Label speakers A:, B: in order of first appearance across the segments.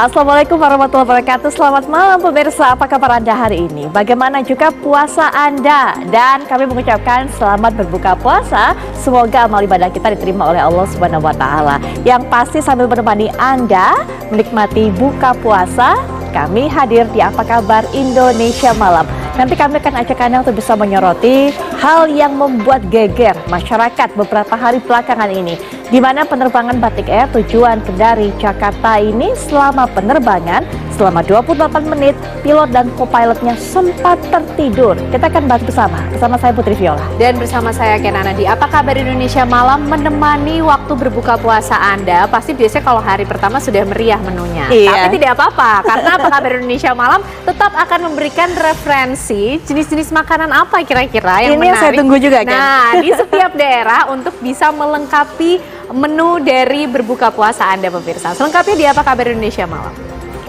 A: Assalamualaikum warahmatullahi wabarakatuh. Selamat malam pemirsa, apa kabar Anda hari ini? Bagaimana juga puasa Anda? Dan kami mengucapkan selamat berbuka puasa. Semoga amal ibadah kita diterima oleh Allah Subhanahu wa taala. Yang pasti sambil menemani Anda menikmati buka puasa, kami hadir di Apa Kabar Indonesia Malam. Nanti kami akan ajak Anda untuk bisa menyoroti hal yang membuat geger masyarakat beberapa hari belakangan ini, di mana penerbangan Batik Air tujuan Kendari Jakarta ini selama penerbangan selama 28 menit pilot dan co-pilotnya sempat tertidur. Kita akan bahas bersama saya Putri Viola
B: dan bersama saya Kenana di Apa Kabar Indonesia Malam, menemani waktu berbuka puasa Anda. Pasti biasanya kalau hari pertama sudah meriah menunya, tapi tidak apa-apa karena Apa Kabar Indonesia Malam tetap akan memberikan referensi jenis-jenis makanan apa kira-kira yang
A: ini
B: menarik.
A: Saya tunggu juga kan.
B: Nah, di setiap daerah untuk bisa melengkapi menu dari berbuka puasa Anda pemirsa. Selengkapnya di Apa Kabar Indonesia Malam.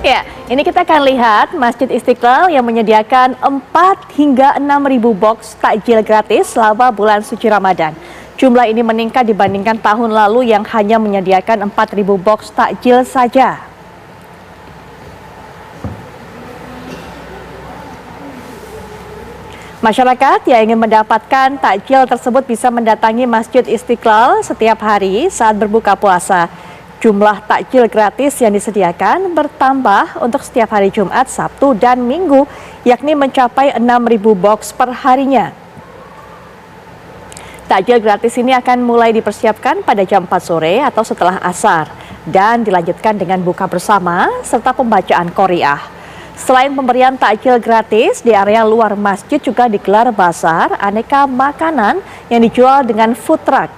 A: Ya, ini kita akan lihat Masjid Istiqlal yang menyediakan 4 hingga 6.000 box takjil gratis selama bulan suci Ramadan. Jumlah ini meningkat dibandingkan tahun lalu yang hanya menyediakan 4.000 box takjil saja. Masyarakat yang ingin mendapatkan takjil tersebut bisa mendatangi Masjid Istiqlal setiap hari saat berbuka puasa. Jumlah takjil gratis yang disediakan bertambah untuk setiap hari Jumat, Sabtu, dan Minggu, yakni mencapai 6.000 box per harinya. Takjil gratis ini akan mulai dipersiapkan pada jam 4 sore atau setelah asar, dan dilanjutkan dengan buka bersama serta pembacaan Qori'ah. Selain pemberian takjil gratis, di area luar masjid juga digelar bazar aneka makanan yang dijual dengan food truck.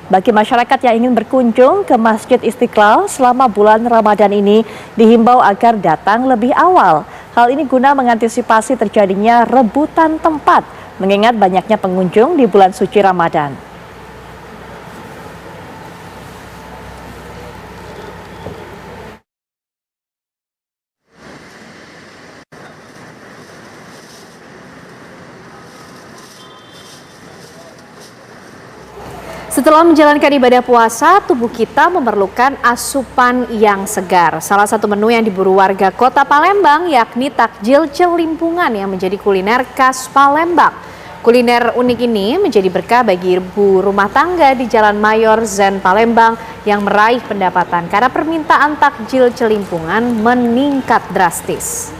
A: Bagi masyarakat yang ingin berkunjung ke Masjid Istiqlal selama bulan Ramadan ini, dihimbau agar datang lebih awal. Hal ini guna mengantisipasi terjadinya rebutan tempat, mengingat banyaknya pengunjung di bulan suci Ramadan.
B: Setelah menjalankan ibadah puasa, tubuh kita memerlukan asupan yang segar. Salah satu menu yang diburu warga kota Palembang yakni takjil celimpungan yang menjadi kuliner khas Palembang. Kuliner unik ini menjadi berkah bagi ibu rumah tangga di Jalan Mayor Zen Palembang yang meraih pendapatan karena permintaan takjil celimpungan meningkat drastis.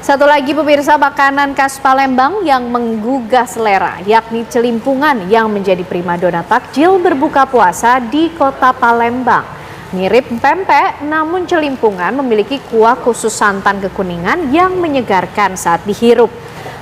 B: Satu lagi pemirsa, makanan khas Palembang yang menggugah selera, yakni celimpungan yang menjadi primadona takjil berbuka puasa di kota Palembang. Mirip pempek, namun celimpungan memiliki kuah khusus santan kekuningan yang menyegarkan saat dihirup.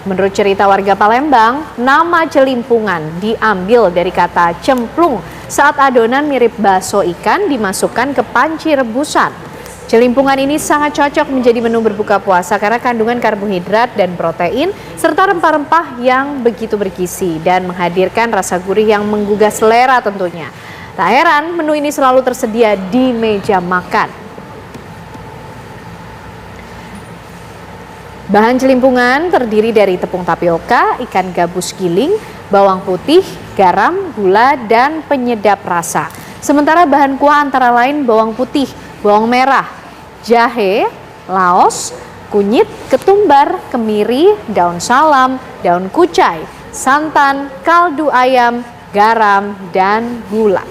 B: Menurut cerita warga Palembang, nama celimpungan diambil dari kata cemplung saat adonan mirip bakso ikan dimasukkan ke panci rebusan. Celimpungan ini sangat cocok menjadi menu berbuka puasa karena kandungan karbohidrat dan protein serta rempah-rempah yang begitu bergizi dan menghadirkan rasa gurih yang menggugah selera tentunya. Tak heran menu ini selalu tersedia di meja makan. Bahan celimpungan terdiri dari tepung tapioka, ikan gabus giling, bawang putih, garam, gula, dan penyedap rasa. Sementara bahan kuah antara lain bawang putih, bawang merah, jahe, laos, kunyit, ketumbar, kemiri, daun salam, daun kucai, santan, kaldu ayam, garam, dan gula.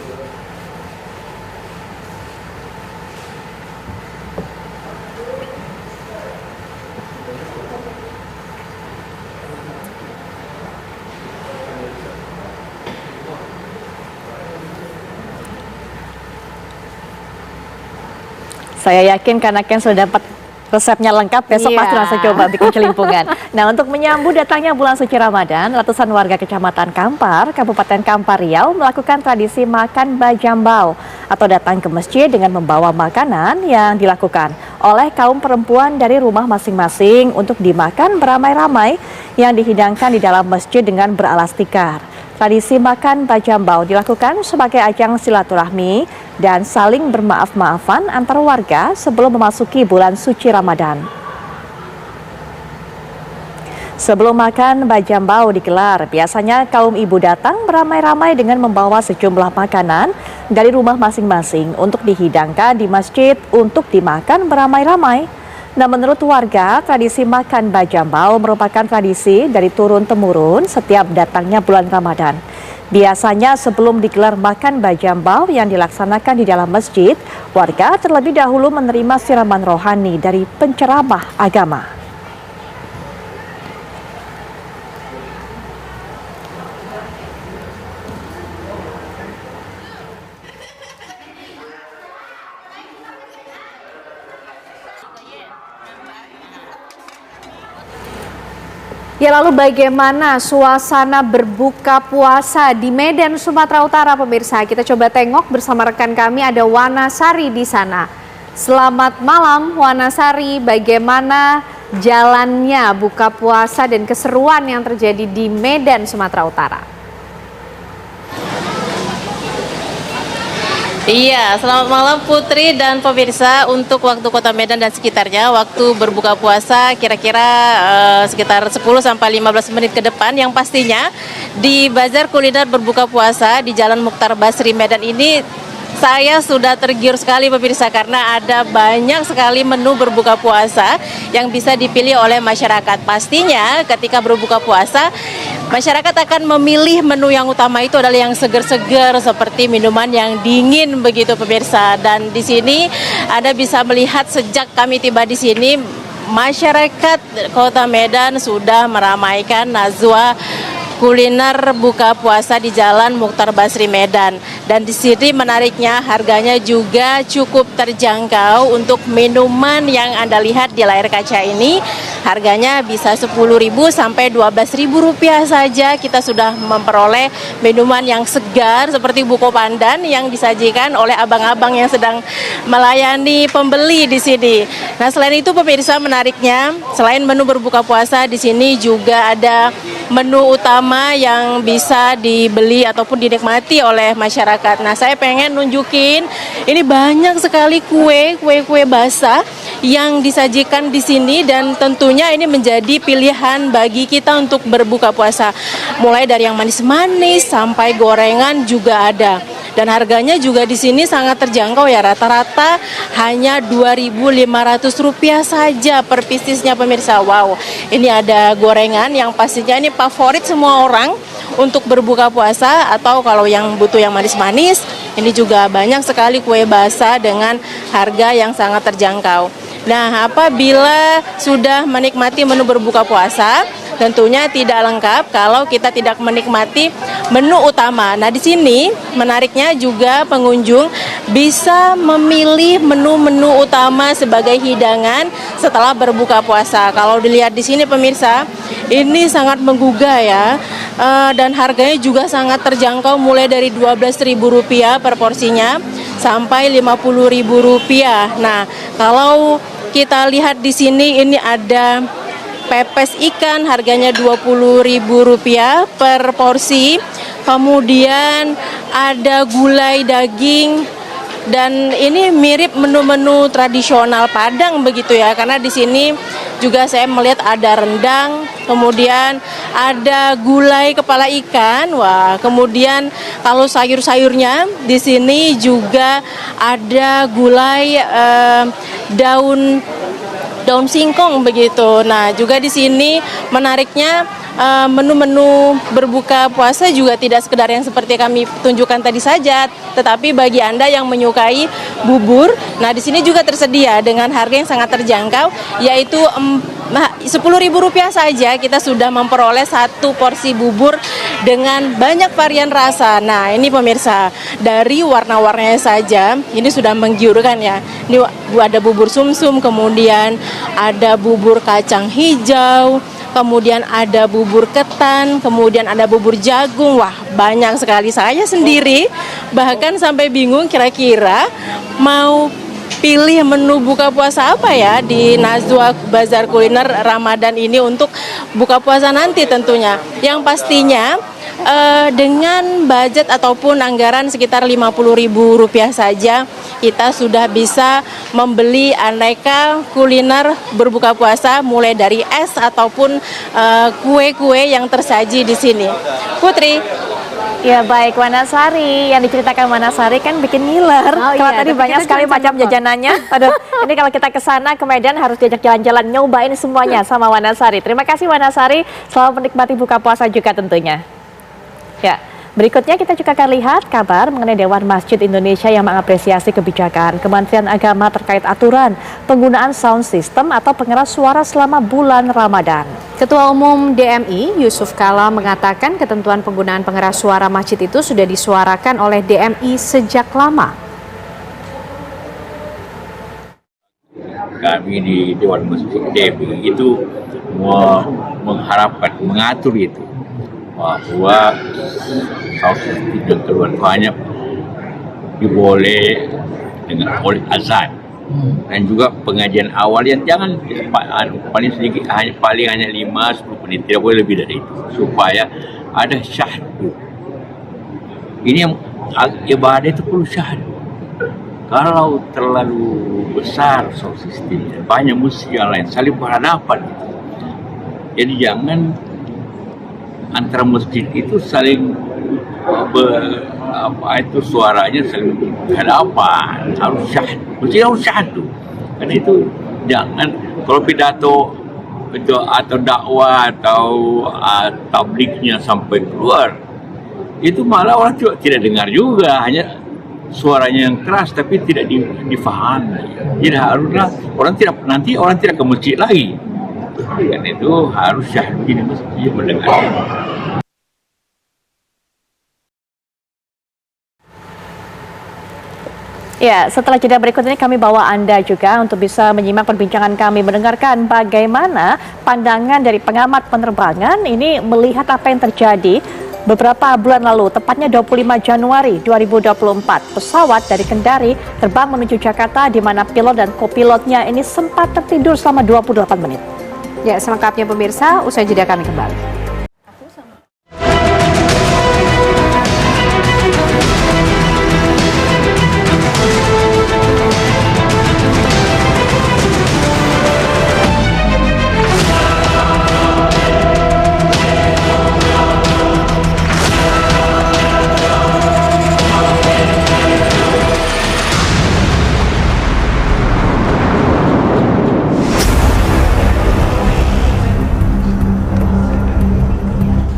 A: Saya yakin karena Ken sudah dapat resepnya lengkap, besok pasti langsung coba bikin celimpungan. Nah, untuk menyambut datangnya bulan suci Ramadan, ratusan warga Kecamatan Kampar, Kabupaten Kampar Riau melakukan tradisi makan bajambau atau datang ke masjid dengan membawa makanan yang dilakukan oleh kaum perempuan dari rumah masing-masing untuk dimakan beramai-ramai yang dihidangkan di dalam masjid dengan beralas tikar. Tradisi makan bajambau dilakukan sebagai ajang silaturahmi dan saling bermaaf-maafan antar warga sebelum memasuki bulan suci Ramadan. Sebelum makan Bajambau digelar, biasanya kaum ibu datang beramai-ramai dengan membawa sejumlah makanan dari rumah masing-masing untuk dihidangkan di masjid untuk dimakan beramai-ramai. Nah, menurut warga, tradisi makan Bajambau merupakan tradisi dari turun-temurun setiap datangnya bulan Ramadan. Biasanya sebelum digelar makan Bajambau yang dilaksanakan di dalam masjid, warga terlebih dahulu menerima siraman rohani dari penceramah agama.
B: Ya, lalu bagaimana suasana berbuka puasa di Medan, Sumatera Utara, pemirsa? Kita coba tengok bersama rekan kami, ada Wana Sari di sana. Selamat malam, Wana Sari. Bagaimana jalannya buka puasa dan keseruan yang terjadi di Medan, Sumatera Utara?
C: Iya, selamat malam Putri dan pemirsa. Untuk waktu Kota Medan dan sekitarnya, waktu berbuka puasa kira-kira sekitar 10-15 menit ke depan, yang pastinya di Bazar Kuliner Berbuka Puasa di Jalan Mukhtar Basri Medan ini saya sudah tergiur sekali pemirsa, karena ada banyak sekali menu berbuka puasa yang bisa dipilih oleh masyarakat. Pastinya ketika berbuka puasa, masyarakat akan memilih menu yang utama itu adalah yang segar-segar seperti minuman yang dingin begitu pemirsa. Dan di sini Anda bisa melihat sejak kami tiba di sini, masyarakat Kota Medan sudah meramaikan Nazwa kuliner buka puasa di Jalan Mukhtar Basri Medan. Dan di sini menariknya, harganya juga cukup terjangkau. Untuk minuman yang Anda lihat di layar kaca ini, harganya bisa Rp10.000 sampai Rp12.000 saja. Kita sudah memperoleh minuman yang segar seperti buko pandan yang disajikan oleh abang-abang yang sedang melayani pembeli di sini. Nah, selain itu pemirsa, menariknya selain menu berbuka puasa, di sini juga ada menu utama yang bisa dibeli ataupun dinikmati oleh masyarakat. Nah, saya pengen nunjukin, ini banyak sekali kue basah yang disajikan di sini, dan tentunya ini menjadi pilihan bagi kita untuk berbuka puasa. Mulai dari yang manis-manis sampai gorengan juga ada. Dan harganya juga di sini sangat terjangkau ya, rata-rata hanya Rp2.500 saja per piecesnya pemirsa. Wow, ini ada gorengan yang pastinya ini favorit semua orang untuk berbuka puasa, atau kalau yang butuh yang manis-manis, ini juga banyak sekali kue basah dengan harga yang sangat terjangkau. Nah, apabila sudah menikmati menu berbuka puasa, tentunya tidak lengkap kalau kita tidak menikmati menu utama. Nah, di sini menariknya juga pengunjung bisa memilih menu-menu utama sebagai hidangan setelah berbuka puasa. Kalau dilihat di sini pemirsa, ini sangat menggugah ya, dan harganya juga sangat terjangkau, mulai dari Rp12.000 per porsinya sampai Rp50.000. Nah, kalau kita lihat di sini, ini ada pepes ikan, harganya Rp20.000 per porsi. Kemudian ada gulai daging, dan ini mirip menu-menu tradisional Padang begitu ya, karena di sini juga saya melihat ada rendang, kemudian ada gulai kepala ikan. Wah, kemudian kalau sayur-sayurnya di sini juga ada gulai daun singkong begitu. Nah, juga di sini menariknya menu-menu berbuka puasa juga tidak sekedar yang seperti kami tunjukkan tadi saja, tetapi bagi Anda yang menyukai bubur, nah di sini juga tersedia dengan harga yang sangat terjangkau, yaitu Rp10.000 saja kita sudah memperoleh satu porsi bubur dengan banyak varian rasa. Nah, ini pemirsa, dari warna-warnanya saja ini sudah menggiurkan ya. Ini ada bubur sumsum, kemudian ada bubur kacang hijau, kemudian ada bubur ketan, kemudian ada bubur jagung. Wah, banyak sekali. Saya sendiri bahkan sampai bingung kira-kira mau pilih menu buka puasa apa ya di Nazwa Bazar Kuliner Ramadan ini untuk buka puasa nanti tentunya. Yang pastinya dengan budget ataupun anggaran sekitar Rp50.000 saja kita sudah bisa membeli aneka kuliner berbuka puasa mulai dari es ataupun kue-kue yang tersaji di sini. Putri.
A: Ya baik, Wanasari, yang diceritakan Wanasari kan bikin ngiler.
B: Oh,
A: Kalau
B: iya,
A: tadi
B: tapi
A: banyak
B: kita
A: sekali
B: jangan
A: macam
B: lupa.
A: jajanannya. Aduh, ini kalau kita ke sana ke Medan harus diajak jalan-jalan, nyobain semuanya sama Wanasari. Terima kasih Wanasari, selamat menikmati buka puasa juga tentunya. Ya, berikutnya kita juga akan lihat kabar mengenai Dewan Masjid Indonesia yang mengapresiasi kebijakan Kementerian Agama terkait aturan penggunaan sound system atau pengeras suara selama bulan Ramadan.
B: Ketua Umum DMI Yusuf Kala mengatakan ketentuan penggunaan pengeras suara masjid itu sudah disuarakan oleh DMI sejak lama.
D: Kami di Dewan Masjid DMI itu mengharapkan, mengatur itu bahwa sound system yang keluar hanya diboleh dengan oleh azan dan juga pengajian awal yang jangan paling sedikit hanya 5-10 menit, tidak boleh lebih dari itu supaya ada syahdu. Ini yang ibadah itu perlu syahdu. Kalau terlalu besar sound system banyak musik yang lain saling berhadapan, jadi jangan antara masjid itu saling suaranya saling berhadapan, harus syahdu, mesti harus syahdu. Karena itu jangan kalau pidato itu atau dakwah atau tabliknya sampai keluar itu malah orang juga tidak dengar juga, hanya suaranya yang keras tapi tidak difahami. Jadi haruslah orang tidak ke masjid lagi. Dan itu harus syahdu di masjid mendengar.
A: Ya, setelah jeda berikut ini kami bawa Anda juga untuk bisa menyimak perbincangan kami, mendengarkan bagaimana pandangan dari pengamat penerbangan ini melihat apa yang terjadi beberapa bulan lalu, tepatnya 25 Januari 2024. Pesawat dari Kendari terbang menuju Jakarta di mana pilot dan kopilotnya ini sempat tertidur selama 28 menit.
B: Ya, selengkapnya pemirsa, usai jeda kami kembali.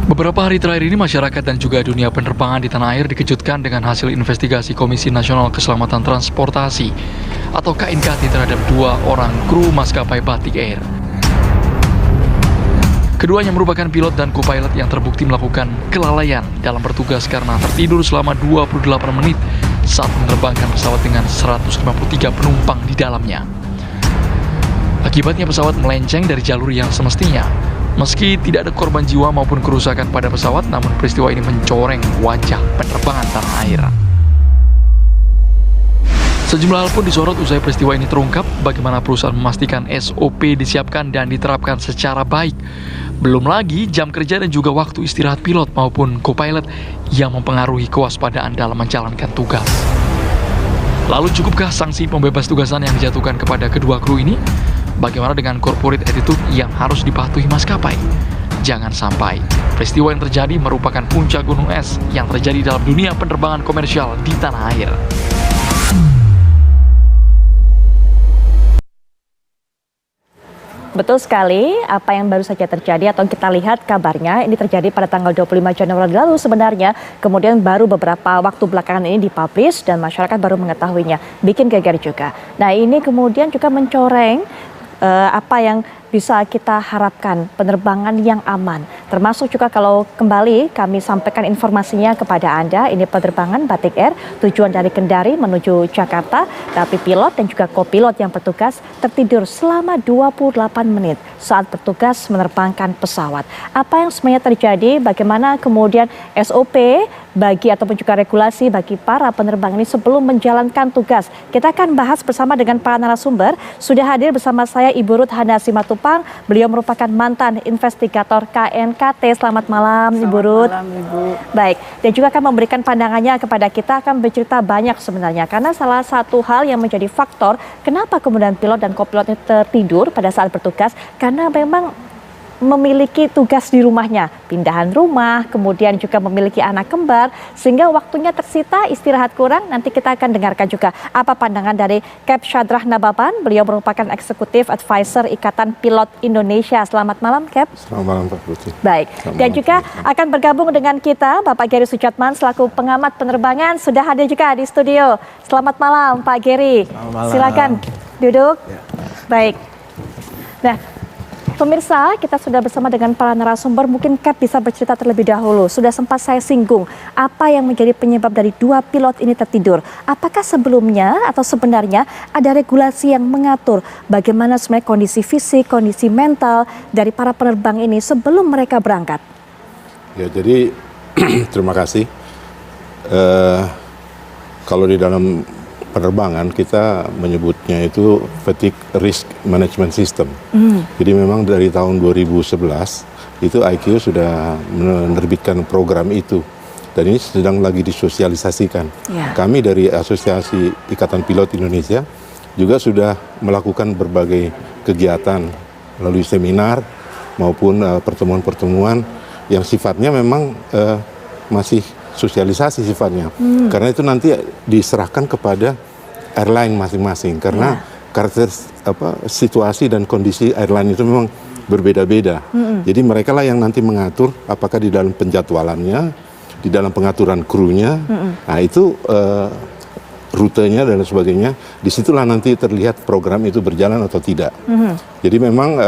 E: Beberapa hari terakhir ini masyarakat dan juga dunia penerbangan di tanah air dikejutkan dengan hasil investigasi Komisi Nasional Keselamatan Transportasi atau KNKT terhadap 2 orang kru maskapai Batik Air. Keduanya merupakan pilot dan co-pilot yang terbukti melakukan kelalaian dalam bertugas karena tertidur selama 28 menit saat menerbangkan pesawat dengan 153 penumpang di dalamnya. Akibatnya pesawat melenceng dari jalur yang semestinya. Meski tidak ada korban jiwa maupun kerusakan pada pesawat, namun peristiwa ini mencoreng wajah penerbangan tanah air. Sejumlah hal pun disorot usai peristiwa ini terungkap, bagaimana perusahaan memastikan SOP disiapkan dan diterapkan secara baik. Belum lagi jam kerja dan juga waktu istirahat pilot maupun co-pilot yang mempengaruhi kewaspadaan dalam menjalankan tugas. Lalu cukupkah sanksi pembebas tugasan yang dijatuhkan kepada kedua kru ini? Bagaimana dengan corporate attitude yang harus dipatuhi maskapai? Jangan sampai peristiwa yang terjadi merupakan puncak gunung es yang terjadi dalam dunia penerbangan komersial di tanah air.
A: Betul sekali, apa yang baru saja terjadi atau kita lihat kabarnya ini terjadi pada tanggal 25 Januari lalu sebenarnya. Kemudian baru beberapa waktu belakangan ini dipublish dan masyarakat baru mengetahuinya. Bikin geger juga. Nah ini kemudian juga mencoreng apa yang bisa kita harapkan, penerbangan yang aman. Termasuk juga kalau kembali kami sampaikan informasinya kepada Anda, ini penerbangan Batik Air tujuan dari Kendari menuju Jakarta, tapi pilot dan juga kopilot yang bertugas tertidur selama 28 menit saat bertugas menerbangkan pesawat. Apa yang sebenarnya terjadi, bagaimana kemudian SOP bagi ataupun juga regulasi bagi para penerbang ini sebelum menjalankan tugas. Kita akan bahas bersama dengan para narasumber. Sudah hadir bersama saya Ibu Ruth Hana Simatupang. Beliau merupakan mantan investigator KNKT. Selamat malam Ibu Ruth.
F: Selamat malam Ibu.
A: Baik, dan juga akan memberikan pandangannya kepada kita, akan bercerita banyak sebenarnya. Karena salah satu hal yang menjadi faktor kenapa kemudian pilot dan kopilot ini tertidur pada saat bertugas, karena memang memiliki tugas di rumahnya, pindahan rumah, kemudian juga memiliki anak kembar, sehingga waktunya tersita, istirahat kurang. Nanti kita akan dengarkan juga apa pandangan dari Cap Syadrah Nababan. Beliau merupakan eksekutif advisor Ikatan Pilot Indonesia. Selamat malam, Cap.
G: Selamat malam, Pak Putri.
A: Baik, dan juga akan bergabung dengan kita Bapak Gary Sujatman selaku pengamat penerbangan, sudah hadir juga di studio. Selamat malam Pak Gary. Silakan duduk. Baik. Nah, pemirsa, kita sudah bersama dengan para narasumber. Mungkin Cap bisa bercerita terlebih dahulu. Sudah sempat saya singgung apa yang menjadi penyebab dari dua pilot ini tertidur. Apakah sebelumnya atau sebenarnya ada regulasi yang mengatur bagaimana sebenarnya kondisi fisik, kondisi mental dari para penerbang ini sebelum mereka berangkat?
G: Ya, jadi terima kasih. Kalau di dalam penerbangan kita menyebutnya itu Fatigue Risk Management System. Jadi memang dari tahun 2011 itu IQ sudah menerbitkan program itu dan ini sedang lagi disosialisasikan. Kami dari Asosiasi Ikatan Pilot Indonesia juga sudah melakukan berbagai kegiatan melalui seminar maupun pertemuan-pertemuan yang sifatnya memang masih sosialisasi sifatnya, karena itu nanti diserahkan kepada airline masing-masing, karena karakter situasi dan kondisi airline itu memang berbeda-beda. Jadi mereka lah yang nanti mengatur apakah di dalam penjadwalannya, di dalam pengaturan krunya, nah itu rutenya dan sebagainya. Disitulah nanti terlihat program itu berjalan atau tidak. Jadi memang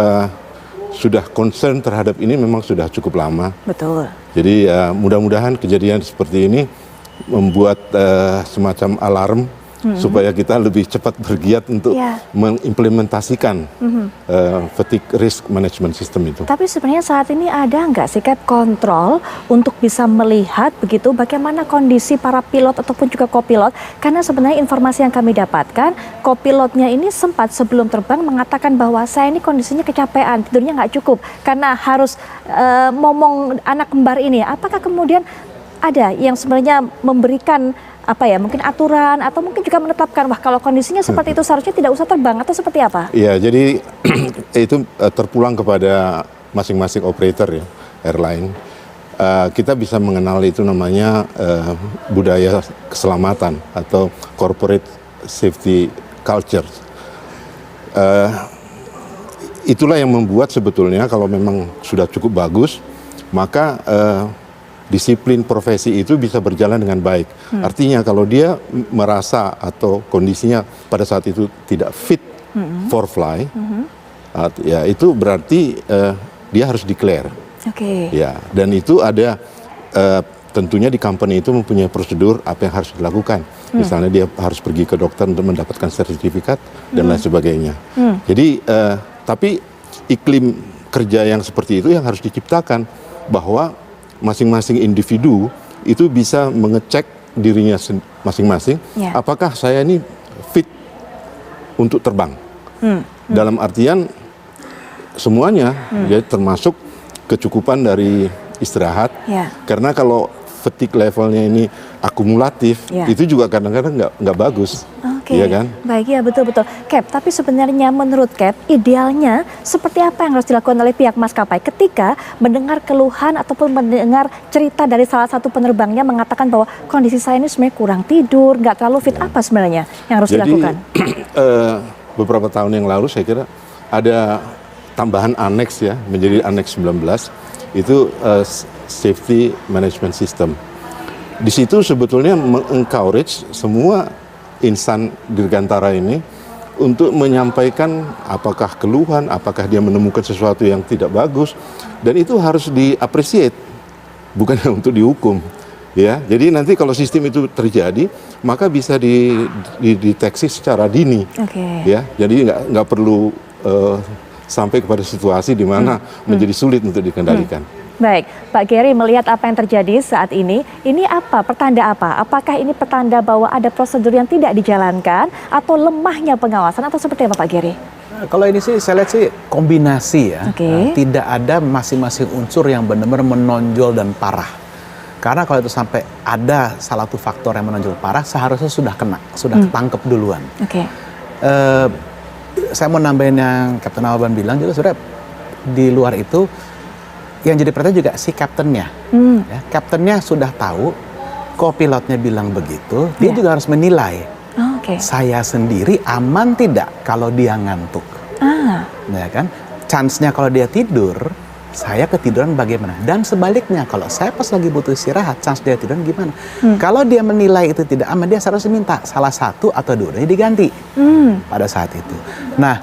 G: sudah concern terhadap ini memang sudah cukup lama.
A: Betul.
G: Jadi mudah-mudahan kejadian seperti ini membuat semacam alarm supaya kita lebih cepat bergiat untuk mengimplementasikan Fatigue Risk Management System itu.
A: Tapi sebenarnya saat ini ada nggak sih Cap kontrol untuk bisa melihat begitu bagaimana kondisi para pilot ataupun juga kopilot? Karena sebenarnya informasi yang kami dapatkan, kopilotnya ini sempat sebelum terbang mengatakan bahwa saya ini kondisinya kecapean, tidurnya nggak cukup karena harus momong anak kembar ini. Apakah kemudian ada yang sebenarnya memberikan mungkin aturan atau mungkin juga menetapkan kalau kondisinya seperti itu seharusnya tidak usah terbang atau seperti apa?
G: Iya, jadi itu terpulang kepada masing-masing operator ya, airline. Kita bisa mengenal itu namanya budaya keselamatan atau corporate safety culture. Itulah yang membuat sebetulnya kalau memang sudah cukup bagus, maka disiplin profesi itu bisa berjalan dengan baik. Artinya kalau dia merasa atau kondisinya pada saat itu tidak fit for fly, ya itu berarti dia harus declare. Ya, dan itu ada tentunya di company itu mempunyai prosedur apa yang harus dilakukan. Misalnya dia harus pergi ke dokter untuk mendapatkan sertifikat dan lain sebagainya. Jadi tapi iklim kerja yang seperti itu yang harus diciptakan, bahwa masing-masing individu itu bisa mengecek dirinya masing-masing, apakah saya ini fit untuk terbang. Dalam artian semuanya, ya, termasuk kecukupan dari istirahat. Karena kalau fatigue levelnya ini akumulatif, itu juga kadang-kadang nggak bagus. Iya kan?
A: Baik, ya betul-betul. Cap, tapi sebenarnya menurut Cap, idealnya seperti apa yang harus dilakukan oleh pihak maskapai ketika mendengar keluhan ataupun mendengar cerita dari salah satu penerbangnya mengatakan bahwa kondisi saya ini sebenarnya kurang tidur, nggak terlalu fit, apa sebenarnya yang harus dilakukan?
G: Beberapa tahun yang lalu saya kira ada tambahan aneks ya, menjadi aneks 19, itu Safety Management System. Di situ sebetulnya mengencourage semua insan dirgantara ini untuk menyampaikan apakah keluhan, apakah dia menemukan sesuatu yang tidak bagus, dan itu harus diapresiasi, bukan untuk dihukum. Ya, jadi nanti kalau sistem itu terjadi, maka bisa dideteksi secara dini. Ya, jadi nggak perlu sampai kepada situasi di mana menjadi sulit untuk dikendalikan.
A: Baik, Pak Gary melihat apa yang terjadi saat ini apa? Pertanda apa? Apakah ini pertanda bahwa ada prosedur yang tidak dijalankan atau lemahnya pengawasan atau seperti apa Pak Gary?
F: Kalau ini sih saya lihat sih kombinasi ya.
A: Oke.
F: Tidak ada masing-masing unsur yang benar-benar menonjol dan parah. Karena kalau itu sampai ada salah satu faktor yang menonjol parah, seharusnya sudah kena, sudah ketangkep duluan.
A: Oke.
F: Saya mau nambahin yang Kapten Alban bilang juga, sebenarnya di luar itu yang jadi pertanyaan juga si kaptennya. Ya, kaptennya sudah tahu, co-pilotnya bilang begitu, dia juga harus menilai.
A: Oke.
F: Saya sendiri aman tidak kalau dia ngantuk. Ya kan? Chance-nya kalau dia tidur, saya ketiduran bagaimana? Dan sebaliknya, kalau saya pas lagi butuh istirahat, chance dia tiduran gimana? Kalau dia menilai itu tidak aman, dia seharusnya minta salah satu atau dua-duanya diganti pada saat itu. Nah,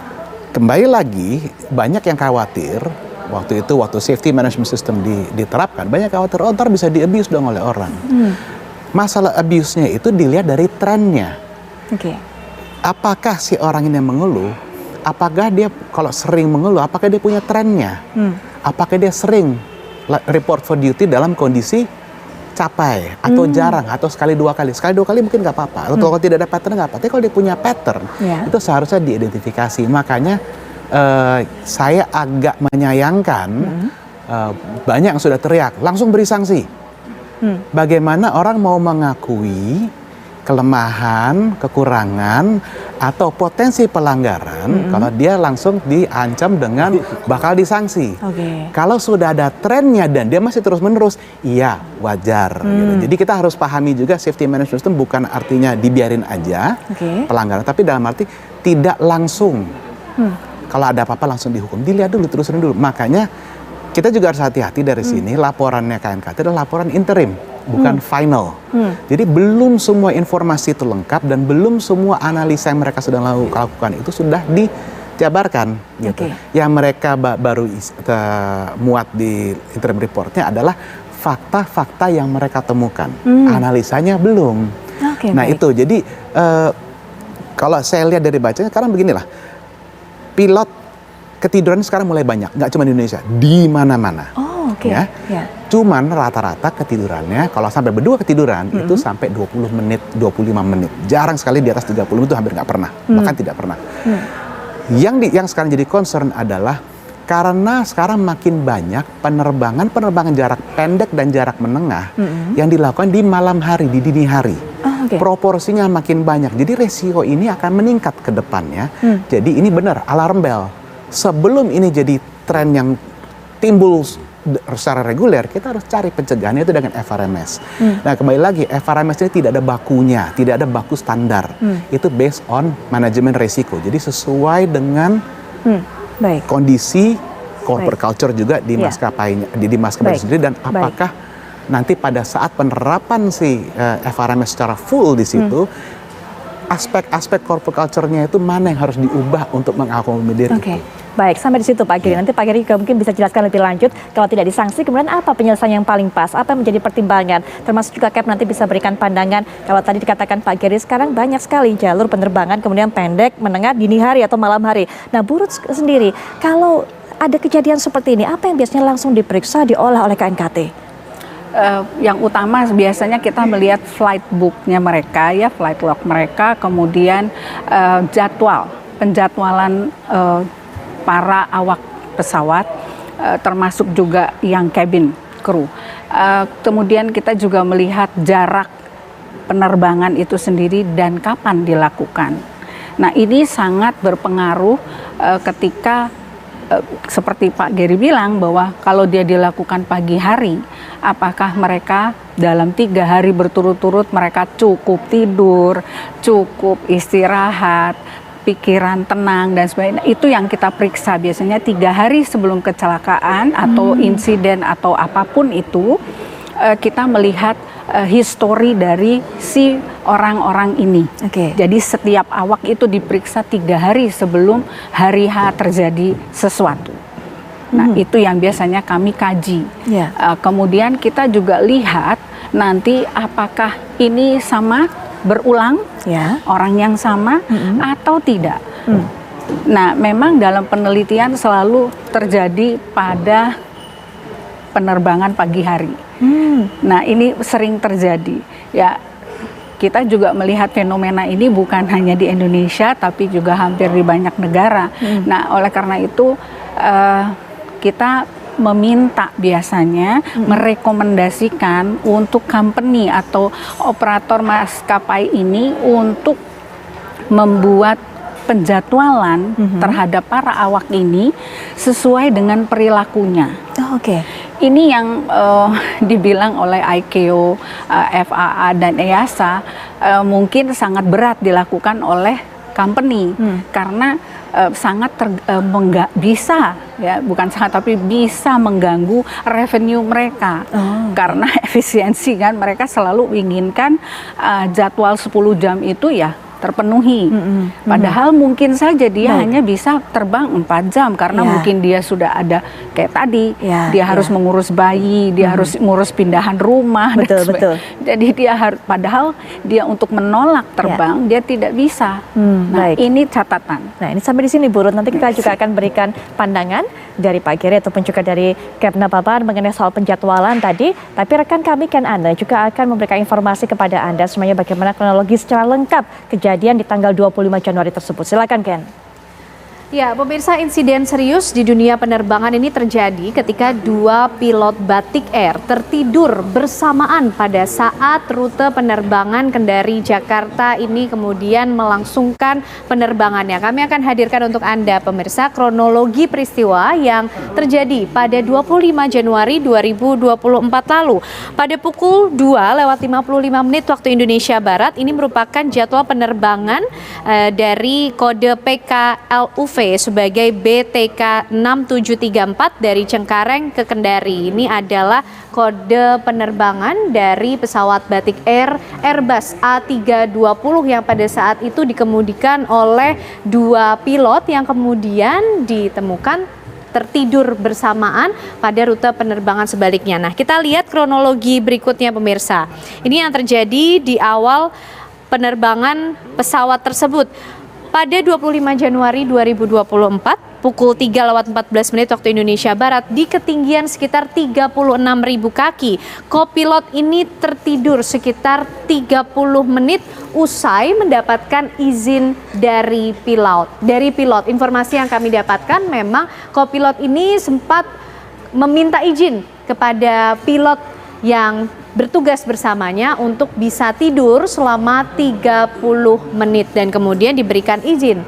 F: kembali lagi, banyak yang khawatir, waktu safety management system diterapkan, banyak khawatir, oh ntar bisa di-abuse dong oleh orang. Masalah abuse-nya itu dilihat dari trennya.
A: Oke.
F: Apakah si orang ini yang mengeluh, apakah dia kalau sering mengeluh, apakah dia punya trennya? Apakah dia sering report for duty dalam kondisi capai atau jarang atau sekali dua kali mungkin nggak apa-apa, atau kalau tidak ada pattern nggak apa-apa. Tapi kalau dia punya pattern, itu seharusnya diidentifikasi. Makanya saya agak menyayangkan banyak yang sudah teriak langsung beri sanksi. Bagaimana orang mau mengakui kelemahan, kekurangan, atau potensi pelanggaran kalau dia langsung diancam dengan bakal disanksi. Kalau sudah ada trennya dan dia masih terus-menerus, iya wajar. Gitu. Jadi kita harus pahami juga safety management system bukan artinya dibiarin aja pelanggaran, tapi dalam arti tidak langsung. Kalau ada apa-apa langsung dihukum, dilihat dulu, terusin dulu. Makanya kita juga harus hati-hati dari sini, laporannya KNKT adalah laporan interim, bukan final. Jadi belum semua informasi itu lengkap dan belum semua analisa yang mereka sedang lakukan itu sudah dijabarkan. Gitu. Yang mereka baru muat di interim reportnya adalah fakta-fakta yang mereka temukan. Analisanya belum. Nah itu, jadi kalau saya lihat dari bacanya, sekarang beginilah. Pilot ketiduran sekarang mulai banyak, nggak cuma di Indonesia, di mana-mana. Ya. Cuman rata-rata ketidurannya, kalau sampai berdua ketiduran, itu sampai 20 menit, 25 menit. Jarang sekali di atas 30 menit, itu hampir nggak pernah, bahkan tidak pernah. Yang sekarang jadi concern adalah, karena sekarang makin banyak penerbangan jarak pendek dan jarak menengah yang dilakukan di malam hari, di dini hari. Proporsinya makin banyak, jadi resiko ini akan meningkat ke depannya. Jadi ini benar, alarm bell. Sebelum ini jadi tren yang timbul secara reguler, kita harus cari pencegahannya itu dengan FRMS. Nah kembali lagi, FRMS ini tidak ada bakunya, tidak ada baku standar. Itu based on manajemen resiko. Jadi sesuai dengan kondisi corporate culture juga di maskapainya, di maskapai sendiri, dan apakah nanti pada saat penerapan si FRMS secara full di situ, aspek-aspek corporate culture-nya itu mana yang harus diubah untuk mengakomodir itu.
A: Baik, sampai di situ Pak Gary. Nanti Pak Gary juga mungkin bisa jelaskan lebih lanjut, kalau tidak disanksi kemudian apa penyelesaian yang paling pas, apa yang menjadi pertimbangan, termasuk juga Cap nanti bisa berikan pandangan. Kalau tadi dikatakan Pak Gary, sekarang banyak sekali jalur penerbangan, kemudian pendek, menengah, dini hari atau malam hari. Nah Burut sendiri, kalau ada kejadian seperti ini, apa yang biasanya langsung diperiksa, diolah oleh KNKT?
H: Yang utama biasanya kita melihat flight book-nya mereka, ya flight log mereka, kemudian penjadwalan para awak pesawat, termasuk juga yang cabin crew. Kemudian kita juga melihat jarak penerbangan itu sendiri dan kapan dilakukan. Nah ini sangat berpengaruh ketika seperti Pak Gary bilang bahwa kalau dia dilakukan pagi hari, apakah mereka dalam 3 hari berturut-turut mereka cukup tidur, cukup istirahat, pikiran tenang dan sebagainya. Itu yang kita periksa biasanya 3 hari sebelum kecelakaan atau insiden atau apapun itu, kita melihat histori dari si orang-orang ini. Jadi setiap awak itu diperiksa 3 hari sebelum hari H terjadi sesuatu. Nah itu yang biasanya kami kaji. Kemudian kita juga lihat nanti apakah ini sama berulang, orang yang sama atau tidak. Nah memang dalam penelitian selalu terjadi pada penerbangan pagi hari. Nah, ini sering terjadi. Ya, kita juga melihat fenomena ini bukan hanya di Indonesia, tapi juga hampir di banyak negara. Nah, oleh karena itu kita meminta biasanya merekomendasikan untuk company atau operator maskapai ini untuk membuat penjadwalan terhadap para awak ini sesuai dengan perilakunya.
A: Oke.
H: Ini yang dibilang oleh ICAO, FAA dan EASA mungkin sangat berat dilakukan oleh company karena sangat bisa ya, bukan sangat tapi bisa mengganggu revenue mereka karena efisiensi kan, mereka selalu inginkan jadwal 10 jam itu ya terpenuhi. Padahal mungkin saja dia hanya bisa terbang 4 jam karena mungkin dia sudah ada kayak tadi, dia harus mengurus bayi, dia harus ngurus pindahan rumah.
A: Betul.
H: Jadi dia harus, padahal dia untuk menolak terbang dia tidak bisa. Nah,
A: baik.
H: ini catatan.
A: Nah, ini sampai di sini Bu Ruth. Nanti kita juga akan berikan pandangan dari Pak Giri ataupun juga dari Kepna Bapak mengenai soal penjadwalan tadi. Tapi rekan kami Ken Anda juga akan memberikan informasi kepada Anda semuanya bagaimana kronologi secara lengkap kejadian di tanggal 25 Januari tersebut. Silakan Ken.
B: Ya, pemirsa, insiden serius di dunia penerbangan ini terjadi ketika 2 pilot Batik Air tertidur bersamaan pada saat rute penerbangan Kendari Jakarta ini kemudian melangsungkan penerbangannya. Kami akan hadirkan untuk Anda pemirsa kronologi peristiwa yang terjadi pada 25 Januari 2024 lalu. Pada pukul 2:55 waktu Indonesia Barat, ini merupakan jadwal penerbangan dari kode PKLUV sebagai BTK 6734 dari Cengkareng ke Kendari. Ini adalah kode penerbangan dari pesawat Batik Air Airbus A320 yang pada saat itu dikemudikan oleh 2 pilot yang kemudian ditemukan tertidur bersamaan pada rute penerbangan sebaliknya. Nah, kita lihat kronologi berikutnya pemirsa. Ini yang terjadi di awal penerbangan pesawat tersebut. Pada 25 Januari 2024, pukul 3:14 waktu Indonesia Barat, di ketinggian sekitar 36.000 kaki, kopilot ini tertidur sekitar 30 menit usai mendapatkan izin dari pilot. Informasi yang kami dapatkan memang kopilot ini sempat meminta izin kepada pilot yang bertugas bersamanya untuk bisa tidur selama 30 menit dan kemudian diberikan izin.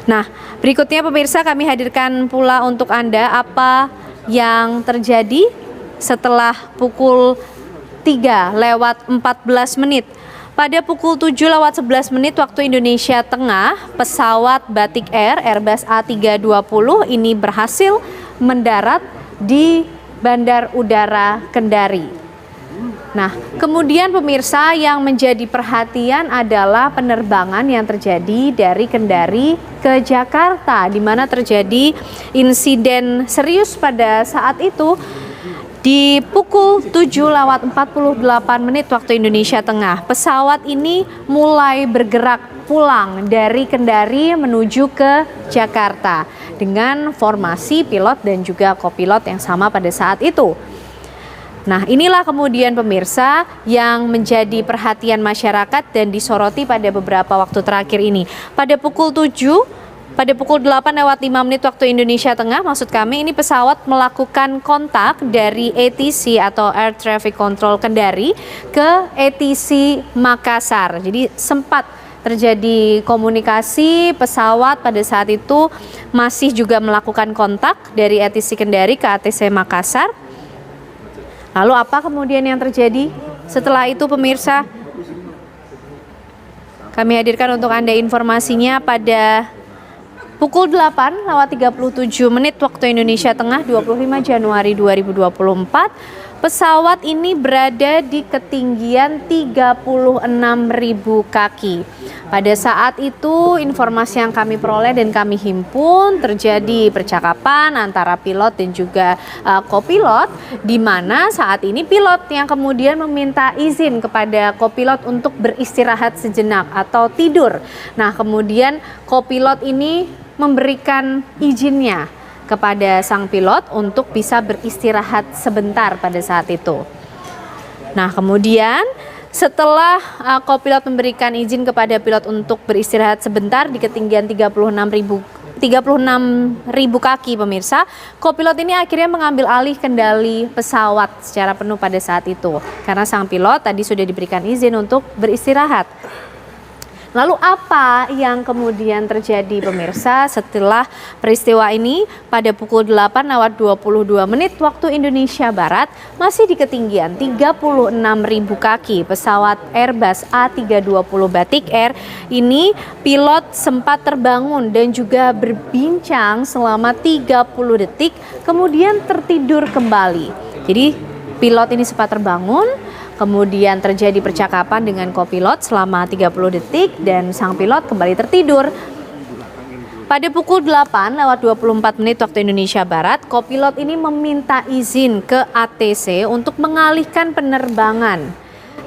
B: Nah, berikutnya pemirsa kami hadirkan pula untuk Anda apa yang terjadi setelah pukul 3:14. Pada pukul 7:11 waktu Indonesia Tengah, pesawat Batik Air Airbus A320 ini berhasil mendarat di Bandar Udara Kendari. Nah, kemudian pemirsa yang menjadi perhatian adalah penerbangan yang terjadi dari Kendari ke Jakarta, di mana terjadi insiden serius pada saat itu. Di pukul 7:48 waktu Indonesia Tengah, pesawat ini mulai bergerak pulang dari Kendari menuju ke Jakarta dengan formasi pilot dan juga kopilot yang sama pada saat itu. Nah, inilah kemudian pemirsa yang menjadi perhatian masyarakat dan disoroti pada beberapa waktu terakhir ini. Pada pukul 8:05 waktu Indonesia Tengah, maksud kami ini pesawat melakukan kontak dari ATC atau Air Traffic Control Kendari ke ATC Makassar. Jadi sempat terjadi komunikasi, pesawat pada saat itu masih juga melakukan kontak dari ATC Kendari ke ATC Makassar. Lalu apa kemudian yang terjadi setelah itu pemirsa? Kami hadirkan untuk Anda informasinya pada pukul 8:37 waktu Indonesia Tengah 25 Januari 2024, pesawat ini berada di ketinggian 36.000 kaki. Pada saat itu informasi yang kami peroleh dan kami himpun terjadi percakapan antara pilot dan juga kopilot, di mana saat ini pilot yang kemudian meminta izin kepada kopilot untuk beristirahat sejenak atau tidur. Nah, kemudian kopilot ini memberikan izinnya kepada sang pilot untuk bisa beristirahat sebentar pada saat itu. Nah, kemudian setelah kopilot memberikan izin kepada pilot untuk beristirahat sebentar di ketinggian 36.000 kaki pemirsa, kopilot ini akhirnya mengambil alih kendali pesawat secara penuh pada saat itu. Karena sang pilot tadi sudah diberikan izin untuk beristirahat. Lalu apa yang kemudian terjadi pemirsa setelah peristiwa ini? Pada pukul 8:22 waktu Indonesia Barat, masih di ketinggian 36.000 kaki pesawat Airbus A320 Batik Air ini, pilot sempat terbangun dan juga berbincang selama 30 detik kemudian tertidur kembali. Jadi pilot ini sempat terbangun, kemudian terjadi percakapan dengan kopilot selama 30 detik dan sang pilot kembali tertidur. Pada pukul 8:24 waktu Indonesia Barat, kopilot ini meminta izin ke ATC untuk mengalihkan penerbangan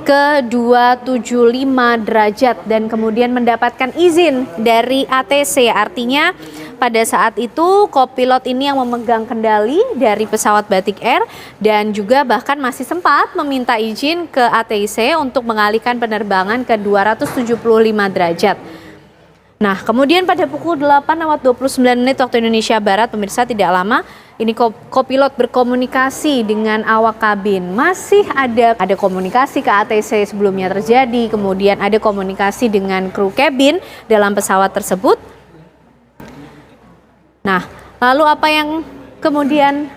B: ke 275 derajat dan kemudian mendapatkan izin dari ATC. Artinya pada saat itu kopilot ini yang memegang kendali dari pesawat Batik Air dan juga bahkan masih sempat meminta izin ke ATC untuk mengalihkan penerbangan ke 275 derajat. Nah, kemudian pada pukul 8:29 waktu Indonesia Barat, pemirsa, tidak lama ini kopilot berkomunikasi dengan awak kabin. Masih ada komunikasi ke ATC sebelumnya terjadi, kemudian ada komunikasi dengan kru kabin dalam pesawat tersebut. Nah, lalu apa yang kemudian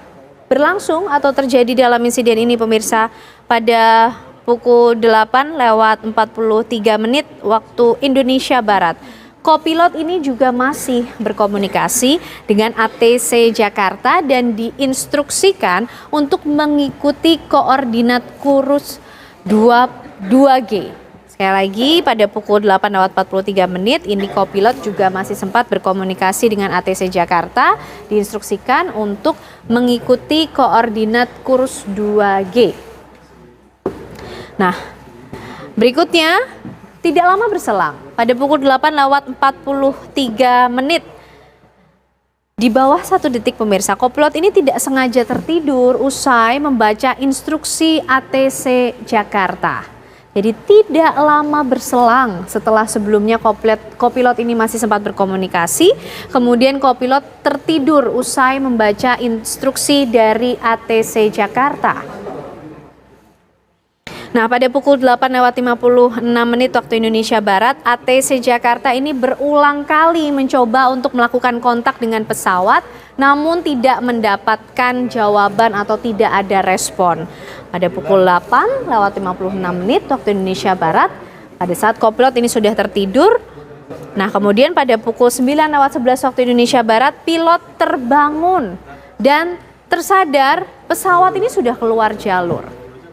B: berlangsung atau terjadi dalam insiden ini pemirsa? Pada pukul 8:43 waktu Indonesia Barat, kopilot ini juga masih berkomunikasi dengan ATC Jakarta dan diinstruksikan untuk mengikuti koordinat kursus 22G. Sekali lagi, pada pukul 8:43 ini kopilot juga masih sempat berkomunikasi dengan ATC Jakarta, diinstruksikan untuk mengikuti koordinat kurs 2G. Nah, berikutnya tidak lama berselang, pada pukul 8:43 di bawah 1 detik pemirsa, kopilot ini tidak sengaja tertidur usai membaca instruksi ATC Jakarta. Jadi tidak lama berselang setelah sebelumnya kopilot ini masih sempat berkomunikasi, kemudian kopilot tertidur usai membaca instruksi dari ATC Jakarta. Nah, pada pukul 8:56 waktu Indonesia Barat, ATC Jakarta ini berulang kali mencoba untuk melakukan kontak dengan pesawat, namun tidak mendapatkan jawaban atau tidak ada respon. Pada pukul 8:56 waktu Indonesia Barat, pada saat kopilot ini sudah tertidur. Nah, kemudian pada pukul 9:11 waktu Indonesia Barat, pilot terbangun dan tersadar pesawat ini sudah keluar jalur.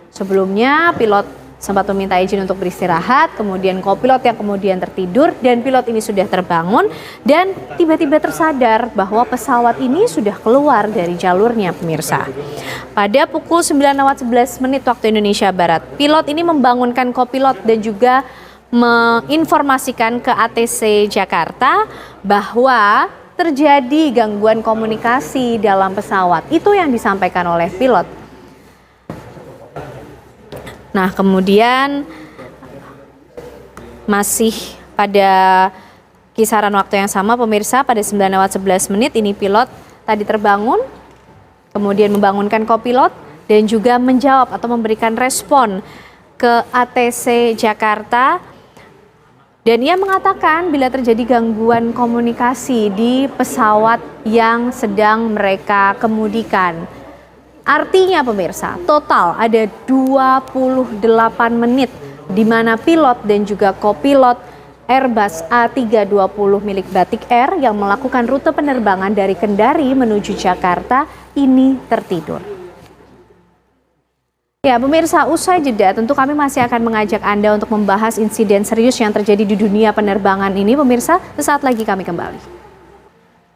B: Sebelumnya pilot sempat meminta izin untuk beristirahat, kemudian kopilot yang kemudian tertidur dan pilot ini sudah terbangun dan tiba-tiba tersadar bahwa pesawat ini sudah keluar dari jalurnya pemirsa. Pada pukul 9:11 waktu Indonesia Barat, pilot ini membangunkan kopilot dan juga menginformasikan ke ATC Jakarta bahwa terjadi gangguan komunikasi dalam pesawat. Itu yang disampaikan oleh pilot. Nah, kemudian masih pada kisaran waktu yang sama pemirsa, pada 9:11 ini pilot tadi terbangun, kemudian membangunkan kopilot dan juga menjawab atau memberikan respon ke ATC Jakarta. Dan ia mengatakan bila terjadi gangguan komunikasi di pesawat yang sedang mereka kemudikan. Artinya pemirsa, total ada 28 menit di mana pilot dan juga kopilot Airbus A320 milik Batik Air yang melakukan rute penerbangan dari Kendari menuju Jakarta ini tertidur. Ya pemirsa, usai jeda tentu kami masih akan mengajak Anda untuk membahas insiden serius yang terjadi di dunia penerbangan ini pemirsa. Sesaat lagi kami kembali.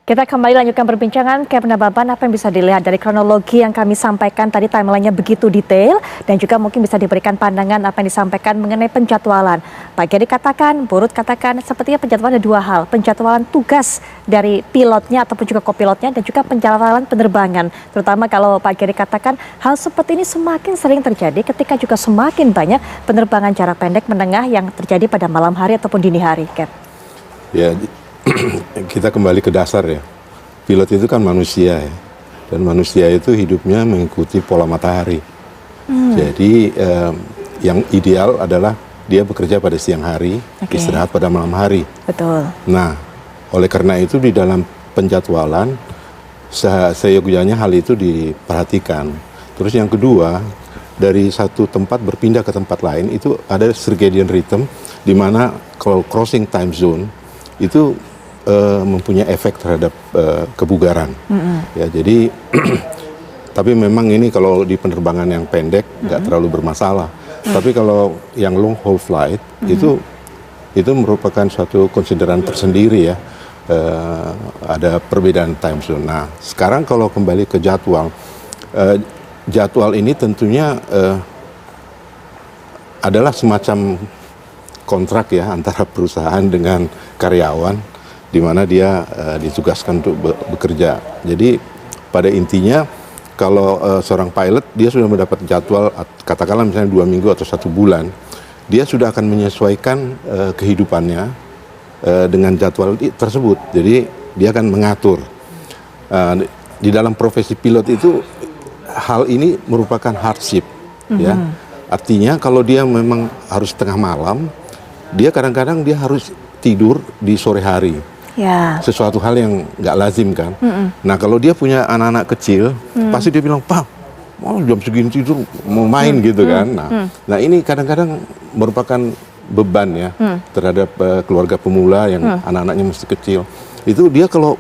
A: Kita kembali lanjutkan perbincangan. Cap Nababan, apa yang bisa dilihat dari kronologi yang kami sampaikan tadi, timelinenya begitu detail, dan juga mungkin bisa diberikan pandangan apa yang disampaikan mengenai penjadwalan. Pak Geri katakan, Burut katakan, sepertinya penjadwalan ada dua hal, penjadwalan tugas dari pilotnya ataupun juga kopilotnya, dan juga penjadwalan penerbangan. Terutama kalau Pak Geri katakan, hal seperti ini semakin sering terjadi ketika juga semakin banyak penerbangan jarak pendek menengah yang terjadi pada malam hari ataupun dini hari, Cap.
G: Ya, kita kembali ke dasar ya. Pilot itu kan manusia ya. Dan manusia itu hidupnya mengikuti pola matahari. Jadi yang ideal adalah dia bekerja pada siang hari, istirahat pada malam hari.
A: Betul.
G: Nah, oleh karena itu di dalam penjadwalan seyogyanya hal itu diperhatikan. Terus yang kedua, dari satu tempat berpindah ke tempat lain itu ada circadian rhythm, di mana kalau crossing time zone itu mempunyai efek terhadap kebugaran. Ya, jadi tapi memang ini kalau di penerbangan yang pendek nggak terlalu bermasalah. Tapi kalau yang long haul flight itu merupakan suatu konsideran tersendiri ya. Ada perbedaan time zone. Nah, sekarang kalau kembali ke jadwal, jadwal ini tentunya adalah semacam kontrak ya antara perusahaan dengan karyawan, di mana dia ditugaskan untuk bekerja. Jadi pada intinya kalau seorang pilot dia sudah mendapat jadwal, katakanlah misalnya 2 minggu atau 1 bulan, dia sudah akan menyesuaikan kehidupannya dengan jadwal tersebut. Jadi dia akan mengatur. Di dalam profesi pilot itu hal ini merupakan hardship, ya. Artinya kalau dia memang harus tengah malam, dia kadang-kadang dia harus tidur di sore hari.
A: Ya.
G: Sesuatu hal yang nggak lazim kan. Nah kalau dia punya anak-anak kecil, pasti dia bilang, Pak, mau jam segini tidur mau main gitu kan. Nah ini kadang-kadang merupakan beban ya terhadap keluarga pemula yang anak-anaknya masih kecil. Itu dia kalau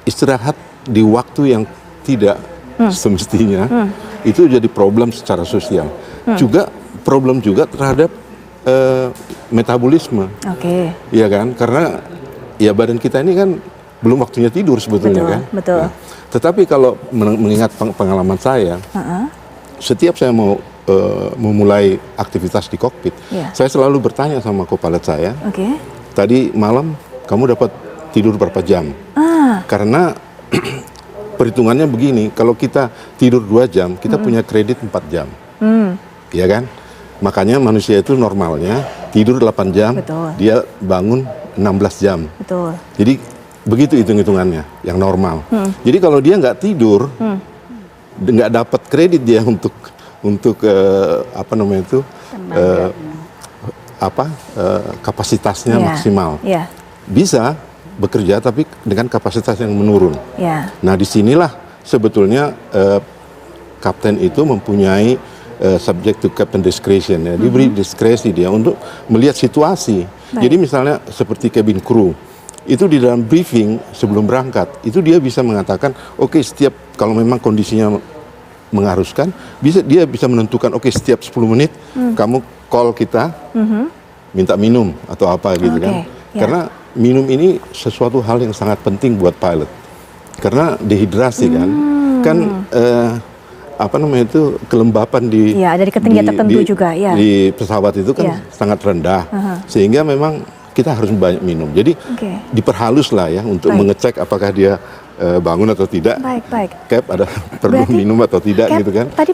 G: istirahat di waktu yang tidak semestinya, itu jadi problem secara sosial. Juga problem juga terhadap metabolisme. Iya kan? Karena ya badan kita ini kan belum waktunya tidur sebetulnya.
A: Betul,
G: kan.
A: Betul.
G: Nah, tetapi kalau mengingat pengalaman saya, setiap saya mau memulai aktivitas di kokpit, saya selalu bertanya sama co-pilot saya, tadi malam kamu dapat tidur berapa jam? Karena perhitungannya begini, kalau kita tidur 2 jam, kita punya kredit 4 jam. Iya kan? Makanya manusia itu normalnya tidur 8 jam, dia bangun 16 jam.
A: Betul.
G: Jadi begitu hitung-hitungannya yang normal. Jadi kalau dia nggak tidur, nggak dapat kredit dia untuk apa namanya itu kapasitasnya maksimal. Bisa bekerja tapi dengan kapasitas yang menurun. Nah disinilah sebetulnya kapten itu mempunyai subject to captain discretion ya, diberi diskresi dia untuk melihat situasi. Jadi misalnya seperti cabin crew, itu di dalam briefing sebelum berangkat, itu dia bisa mengatakan, oke, setiap kalau memang kondisinya mengharuskan, dia bisa menentukan, oke, setiap 10 menit kamu call kita, minta minum atau apa gitu kan. Karena minum ini sesuatu hal yang sangat penting buat pilot. Karena dehidrasi kan apa namanya itu kelembapan di
A: dari ketinggian tertentu juga ya.
G: Di pesawat itu kan sangat rendah, sehingga memang kita harus banyak minum. Jadi diperhalus lah ya untuk mengecek apakah dia bangun atau tidak.
A: Baik.
G: Cap ada perlu minum atau tidak
A: Cap,
G: gitu kan.
A: Tadi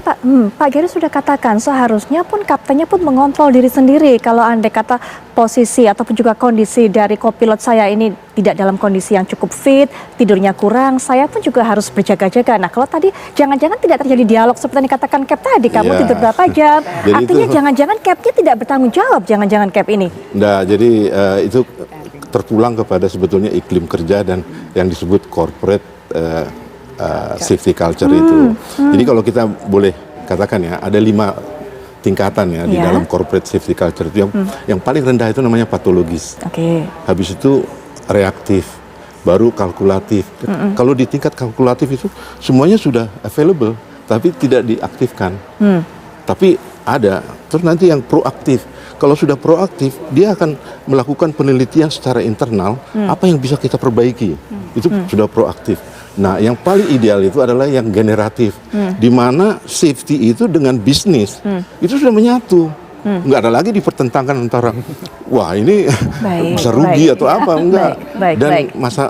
A: Pak Geri sudah katakan seharusnya pun kaptennya pun mengontrol diri sendiri. Kalau andai kata posisi ataupun juga kondisi dari kopilot saya ini tidak dalam kondisi yang cukup fit, tidurnya kurang, saya pun juga harus berjaga-jaga. Nah kalau tadi jangan-jangan tidak terjadi dialog seperti yang dikatakan Cap tadi, kamu tidur berapa jam? Artinya jangan-jangan Capnya tidak bertanggung jawab, jangan-jangan Cap ini.
G: Nah jadi itu terpulang kepada sebetulnya iklim kerja dan yang disebut corporate safety culture itu. Jadi kalau kita boleh katakan ya, ada 5 tingkatan ya di dalam corporate safety culture itu. Yang paling rendah itu namanya patologis. Habis itu reaktif, baru kalkulatif. Kalau di tingkat kalkulatif itu semuanya sudah available, tapi tidak diaktifkan. Tapi ada. Terus nanti yang proaktif. Kalau sudah proaktif, dia akan melakukan penelitian secara internal apa yang bisa kita perbaiki. Itu sudah proaktif. Nah, yang paling ideal itu adalah yang generatif, di mana safety itu dengan bisnis itu sudah menyatu. Nggak ada lagi dipertentangkan antara wah ini bisa rugi atau apa, enggak. Dan masa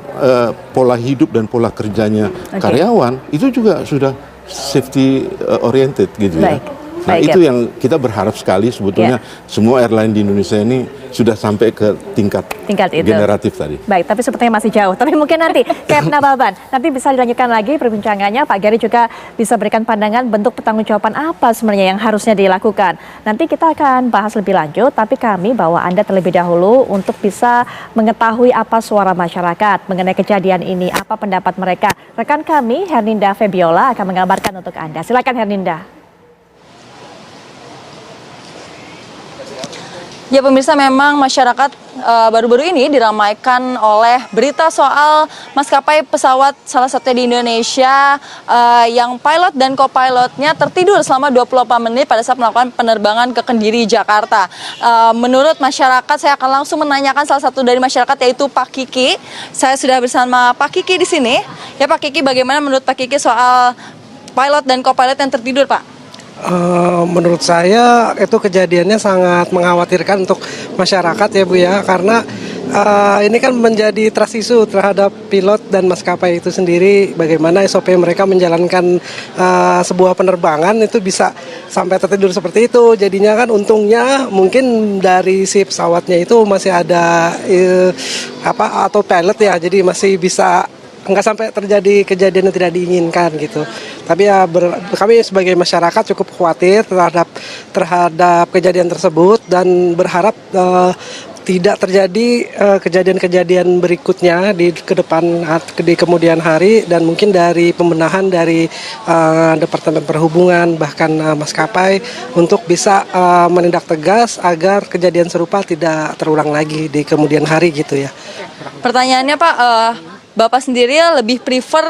G: pola hidup dan pola kerjanya karyawan itu juga sudah safety oriented gitu ya. Nah, itu yang kita berharap sekali sebetulnya semua airline di Indonesia ini sudah sampai ke tingkat itu. Generatif tadi.
A: Baik, tapi sepertinya masih jauh. Tapi mungkin nanti, Captain Nababan, nanti bisa dilanjutkan lagi perbincangannya. Pak Gary juga bisa berikan pandangan bentuk pertanggungjawaban apa sebenarnya yang harusnya dilakukan. Nanti kita akan bahas lebih lanjut, tapi kami bawa Anda terlebih dahulu untuk bisa mengetahui apa suara masyarakat mengenai kejadian ini, apa pendapat mereka. Rekan kami, Herninda Febiola, akan menggambarkan untuk Anda. Silakan Herninda.
I: Ya pemirsa, memang masyarakat baru-baru ini diramaikan oleh berita soal maskapai pesawat salah satunya di Indonesia yang pilot dan co-pilotnya tertidur selama 28 menit pada saat melakukan penerbangan ke Kediri, Jakarta. Menurut masyarakat, saya akan langsung menanyakan salah satu dari masyarakat, yaitu Pak Kiki. Saya sudah bersama Pak Kiki di sini. Ya Pak Kiki, bagaimana menurut Pak Kiki soal pilot dan co-pilot yang tertidur, Pak?
J: Menurut saya itu kejadiannya sangat mengkhawatirkan untuk masyarakat ya Bu ya, karena ini kan menjadi trust issue terhadap pilot dan maskapai itu sendiri, bagaimana SOP mereka menjalankan sebuah penerbangan itu bisa sampai tertidur seperti itu. Jadinya kan untungnya mungkin dari si pesawatnya itu masih ada atau pilot ya, jadi masih bisa nggak sampai terjadi kejadian yang tidak diinginkan gitu. Tapi ya kami sebagai masyarakat cukup khawatir terhadap kejadian tersebut dan berharap tidak terjadi kejadian-kejadian berikutnya di kemudian hari, dan mungkin dari pembenahan dari Departemen Perhubungan bahkan maskapai untuk bisa menindak tegas agar kejadian serupa tidak terulang lagi di kemudian hari gitu ya.
I: Pertanyaannya Pak, Bapak sendiri lebih prefer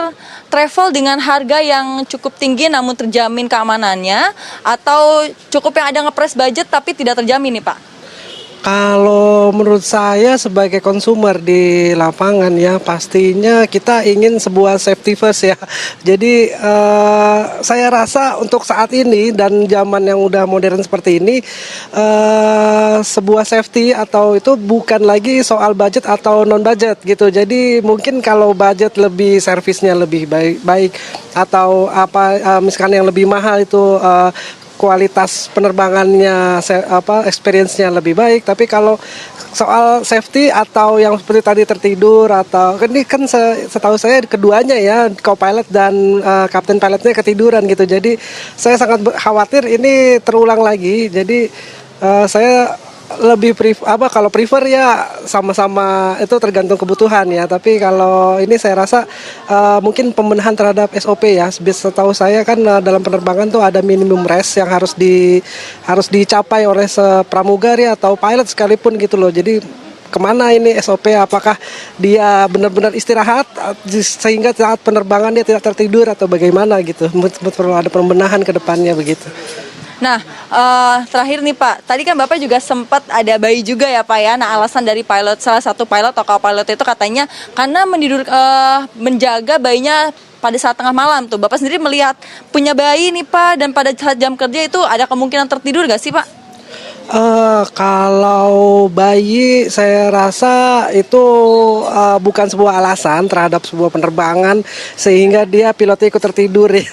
I: travel dengan harga yang cukup tinggi namun terjamin keamanannya, atau cukup yang ada ngepres budget tapi tidak terjamin nih Pak?
J: Kalau menurut saya sebagai konsumer di lapangan ya, pastinya kita ingin sebuah safety first ya. Jadi saya rasa untuk saat ini dan zaman yang udah modern seperti ini, sebuah safety atau itu bukan lagi soal budget atau non budget gitu. Jadi mungkin kalau budget lebih, servisnya lebih baik atau misalkan yang lebih mahal itu kualitas penerbangannya, experience-nya lebih baik. Tapi kalau soal safety atau yang seperti tadi tertidur atau ini kan setahu saya keduanya ya, co-pilot dan kapten pilotnya ketiduran gitu. Jadi saya sangat khawatir ini terulang lagi. Jadi saya lebih kalau prefer ya sama-sama itu tergantung kebutuhan ya. Tapi kalau ini saya rasa mungkin pembenahan terhadap SOP ya. Setahu saya kan dalam penerbangan tuh ada minimum rest yang harus dicapai oleh pramugari atau pilot sekalipun gitu loh. Jadi kemana ini SOP, apakah dia benar-benar istirahat sehingga saat penerbangan dia tidak tertidur atau bagaimana gitu. Perlu ada pembenahan ke depannya begitu.
I: Nah, terakhir nih Pak, tadi kan Bapak juga sempat ada bayi juga ya Pak ya. Nah, alasan dari pilot, salah satu pilot atau co-pilot itu katanya karena menjaga bayinya pada saat tengah malam tuh. Bapak sendiri melihat punya bayi nih Pak, dan pada saat jam kerja itu ada kemungkinan tertidur gak sih Pak?
J: Kalau bayi saya rasa itu bukan sebuah alasan terhadap sebuah penerbangan sehingga dia pilotnya ikut tertidur ya.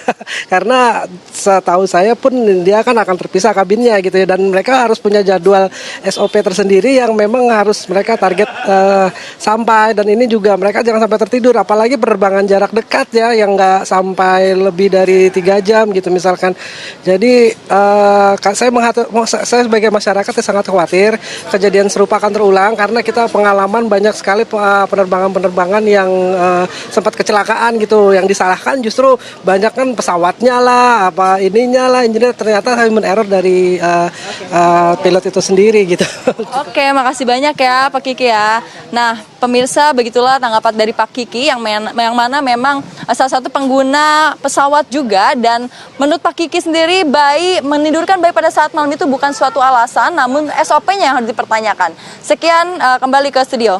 J: Karena setahu saya pun dia kan akan terpisah kabinnya gitu ya, dan mereka harus punya jadwal SOP tersendiri yang memang harus mereka target sampai, dan ini juga mereka jangan sampai tertidur, apalagi penerbangan jarak dekat ya yang nggak sampai lebih dari 3 jam gitu misalkan. Jadi saya sebagai masyarakat sangat khawatir kejadian serupa akan terulang, karena kita pengalaman banyak sekali penerbangan-penerbangan yang sempat kecelakaan gitu, yang disalahkan justru banyak kan pesawatnya lah, injinya ternyata human error dari pilot itu sendiri gitu.
I: Oke, makasih banyak ya Pak Kiki ya. Nah, Pemirsa, begitulah tanggapan dari Pak Kiki yang mana memang salah satu pengguna pesawat juga, dan menurut Pak Kiki sendiri menidurkan bayi pada saat malam itu bukan suatu alasan, namun SOP-nya yang harus dipertanyakan. Sekian, kembali ke studio.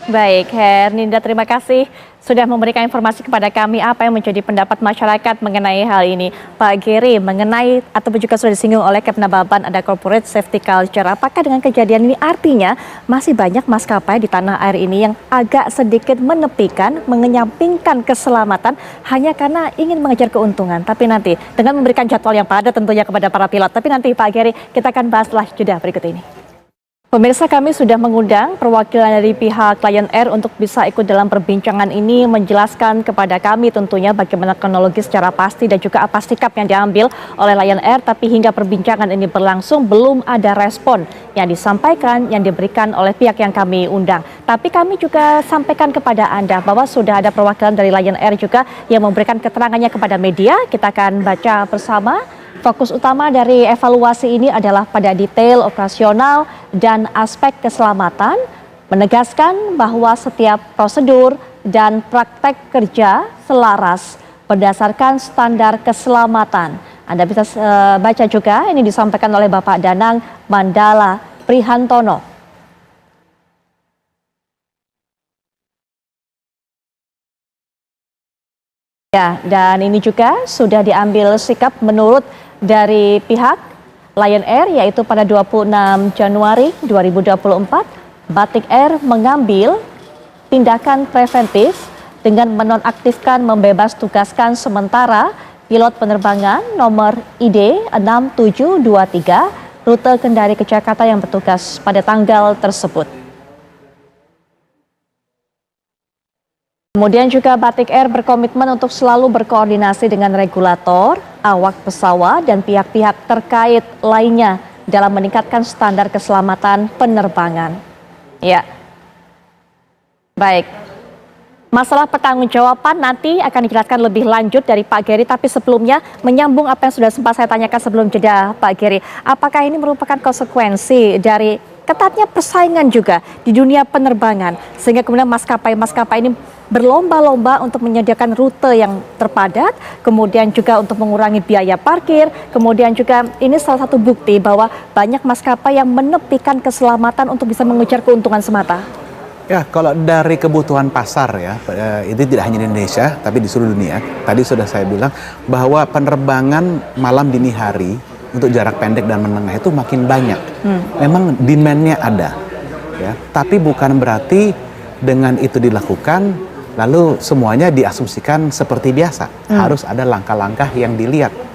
A: Baik, Herninda, terima kasih sudah memberikan informasi kepada kami apa yang menjadi pendapat masyarakat mengenai hal ini. Pak Geri, mengenai ataupun juga sudah disinggung oleh Kepnababan ada corporate safety culture. Apakah dengan kejadian ini artinya masih banyak maskapai di tanah air ini yang agak sedikit menepikan, mengenyampingkan keselamatan hanya karena ingin mengejar keuntungan. Tapi nanti dengan memberikan jadwal yang padat tentunya kepada para pilot. Tapi nanti Pak Geri, kita akan bahas setelah jeda berikut ini. Pemirsa, kami sudah mengundang perwakilan dari pihak Lion Air untuk bisa ikut dalam perbincangan ini, menjelaskan kepada kami tentunya bagaimana kronologi secara pasti dan juga apa sikap yang diambil oleh Lion Air. Tapi hingga perbincangan ini berlangsung belum ada respon yang disampaikan, yang diberikan oleh pihak yang kami undang. Tapi kami juga sampaikan kepada Anda bahwa sudah ada perwakilan dari Lion Air juga yang memberikan keterangannya kepada media. Kita akan baca bersama. Fokus utama dari evaluasi ini adalah pada detail operasional dan aspek keselamatan, menegaskan bahwa setiap prosedur dan praktek kerja selaras berdasarkan standar keselamatan. Anda bisa baca juga, ini disampaikan oleh Bapak Danang Mandala Prihantono. Ya, dan ini juga sudah diambil sikap menurut dari pihak Lion Air, yaitu pada 26 Januari 2024, Batik Air mengambil tindakan preventif dengan menonaktifkan membebas tugaskan sementara pilot penerbangan nomor ID 6723 rute Kendari ke Jakarta yang bertugas pada tanggal tersebut. Kemudian juga Batik Air berkomitmen untuk selalu berkoordinasi dengan regulator, awak pesawat, dan pihak-pihak terkait lainnya dalam meningkatkan standar keselamatan penerbangan. Ya, baik. Masalah pertanggungjawaban nanti akan dijelaskan lebih lanjut dari Pak Geri, tapi sebelumnya menyambung apa yang sudah sempat saya tanyakan sebelum jeda, Pak Geri. Apakah ini merupakan konsekuensi dari ketatnya persaingan juga di dunia penerbangan, sehingga kemudian maskapai-maskapai ini berlomba-lomba untuk menyediakan rute yang terpadat, kemudian juga untuk mengurangi biaya parkir, kemudian juga ini salah satu bukti bahwa banyak maskapai yang menepikan keselamatan untuk bisa mengejar keuntungan semata?
F: Ya, kalau dari kebutuhan pasar ya, itu tidak hanya di Indonesia, tapi di seluruh dunia. Tadi sudah saya bilang bahwa penerbangan malam dini hari untuk jarak pendek dan menengah itu makin banyak. Memang demand-nya ada, ya. Tapi bukan berarti dengan itu dilakukan lalu semuanya diasumsikan seperti biasa. Harus ada langkah-langkah yang dilihat.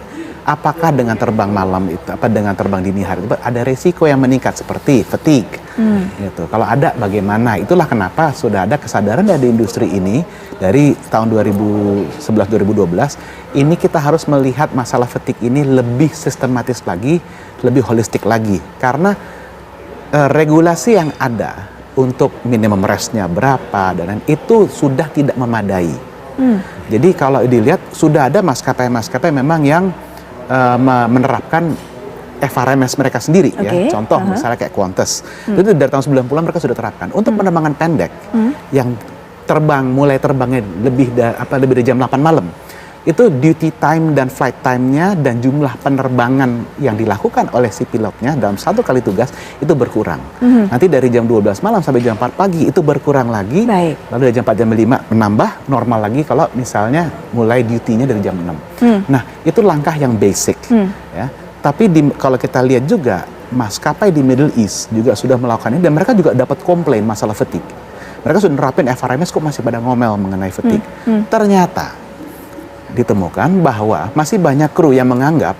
F: Apakah dengan terbang malam itu, dengan terbang dini hari itu ada resiko yang meningkat seperti fatigue. Gitu. Kalau ada, bagaimana? Itulah kenapa sudah ada kesadaran dari industri ini dari tahun 2011-2012. Ini kita harus melihat masalah fatigue ini lebih sistematis lagi, lebih holistik lagi. Karena regulasi yang ada untuk minimum restnya berapa dan itu sudah tidak memadai. Jadi kalau dilihat sudah ada maskapai-maskapai memang yang menerapkan FRMS mereka sendiri, ya. Contoh misalnya kayak Qantas. Itu dari tahun 90-an mereka sudah terapkan. Untuk penerbangan pendek yang mulai terbangnya lebih dari jam 8 malam. Itu duty time dan flight time-nya dan jumlah penerbangan yang dilakukan oleh si pilotnya dalam satu kali tugas itu berkurang. Nanti dari jam 12 malam sampai jam 4 pagi itu berkurang lagi. Lalu dari jam 4 jam 5 menambah normal lagi kalau misalnya mulai duty-nya dari jam 6. Nah, itu langkah yang basic. Ya. Tapi kalau kita lihat juga maskapai di Middle East juga sudah melakukan ini dan mereka juga dapat komplain masalah fatigue. Mereka sudah nerapin FRMS kok masih pada ngomel mengenai fatigue. Ternyata ditemukan bahwa masih banyak kru yang menganggap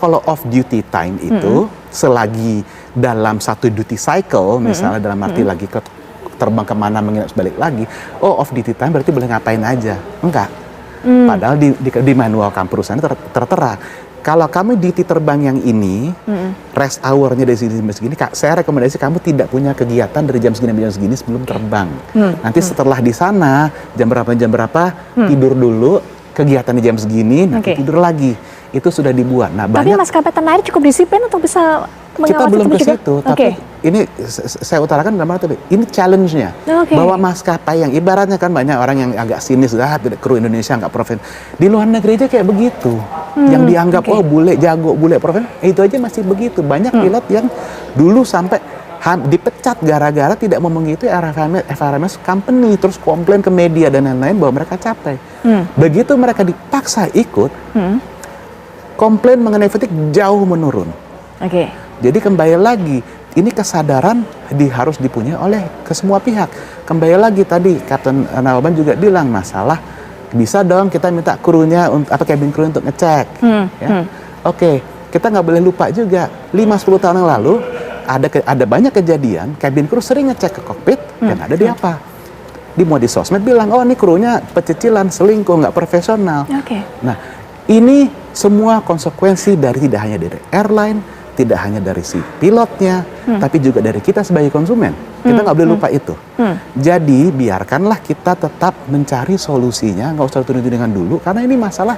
F: kalau off duty time itu selagi dalam satu duty cycle, misalnya dalam arti lagi terbang kemana menginap balik lagi, off duty time berarti boleh ngapain aja. Enggak. Padahal di manual perusahaan tertera kalau kamu duty terbang yang ini, rest hour-nya dari sini sampai segini, saya rekomendasi kamu tidak punya kegiatan dari jam segini sampai jam segini sebelum terbang. Nanti setelah di sana jam berapa tidur dulu, kegiatan di jam segini, nanti tidur lagi. Itu sudah dibuat. Nah,
A: tapi maskapai tanah air cukup disiplin untuk bisa mengawasi
F: kita belum ke
A: juga.
F: situ, tapi saya utarakan dalam arti ini challenge-nya. Bahwa maskapai yang ibaratnya kan banyak orang yang agak sinis, kru Indonesia nggak profesional. Di luar negeri aja kayak begitu. Yang dianggap bule jago, bule profesional, itu aja masih begitu. Banyak pilot yang dulu sampai dipecat gara-gara tidak memenuhi FRMS company, terus komplain ke media dan lain-lain bahwa mereka capek. Begitu mereka dipaksa ikut, komplain mengenai fatigue jauh menurun. Jadi kembali lagi, ini kesadaran harus dipunyai oleh semua pihak. Kembali lagi tadi Kapten Nawaban juga bilang masalah bisa dong kita minta krunya, cabin crew untuk ngecek. Kita nggak boleh lupa juga 5-10 tahun yang lalu ada banyak kejadian cabin crew sering ngecek ke kokpit dan ada di apa? Di sosmed bilang, oh ini krunya pecicilan, selingkuh, nggak profesional. Nah, ini semua konsekuensi dari tidak hanya dari airline, tidak hanya dari si pilotnya, tapi juga dari kita sebagai konsumen. Kita nggak boleh lupa itu. Jadi biarkanlah kita tetap mencari solusinya, nggak usah tunjuk-tunjukkan dulu, karena ini masalah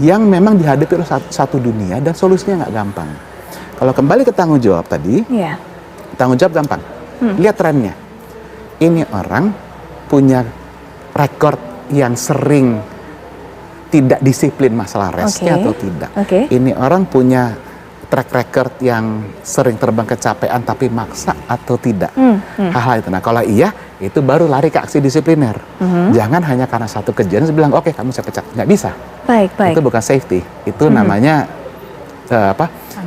F: yang memang dihadapi oleh satu dunia dan solusinya nggak gampang. Kalau kembali ke tanggung jawab tadi, tanggung jawab gampang. Lihat trennya. Ini orang punya rekor yang sering tidak disiplin masalah restnya atau tidak. Ini orang punya track record yang sering terbang kecapean tapi maksa atau tidak. Hal-hal itu. Nah kalau iya, itu baru lari ke aksi disipliner. Jangan hanya karena satu kejadian bilang, oke kamu saya pecat. Nggak bisa. Itu bukan safety. Itu namanya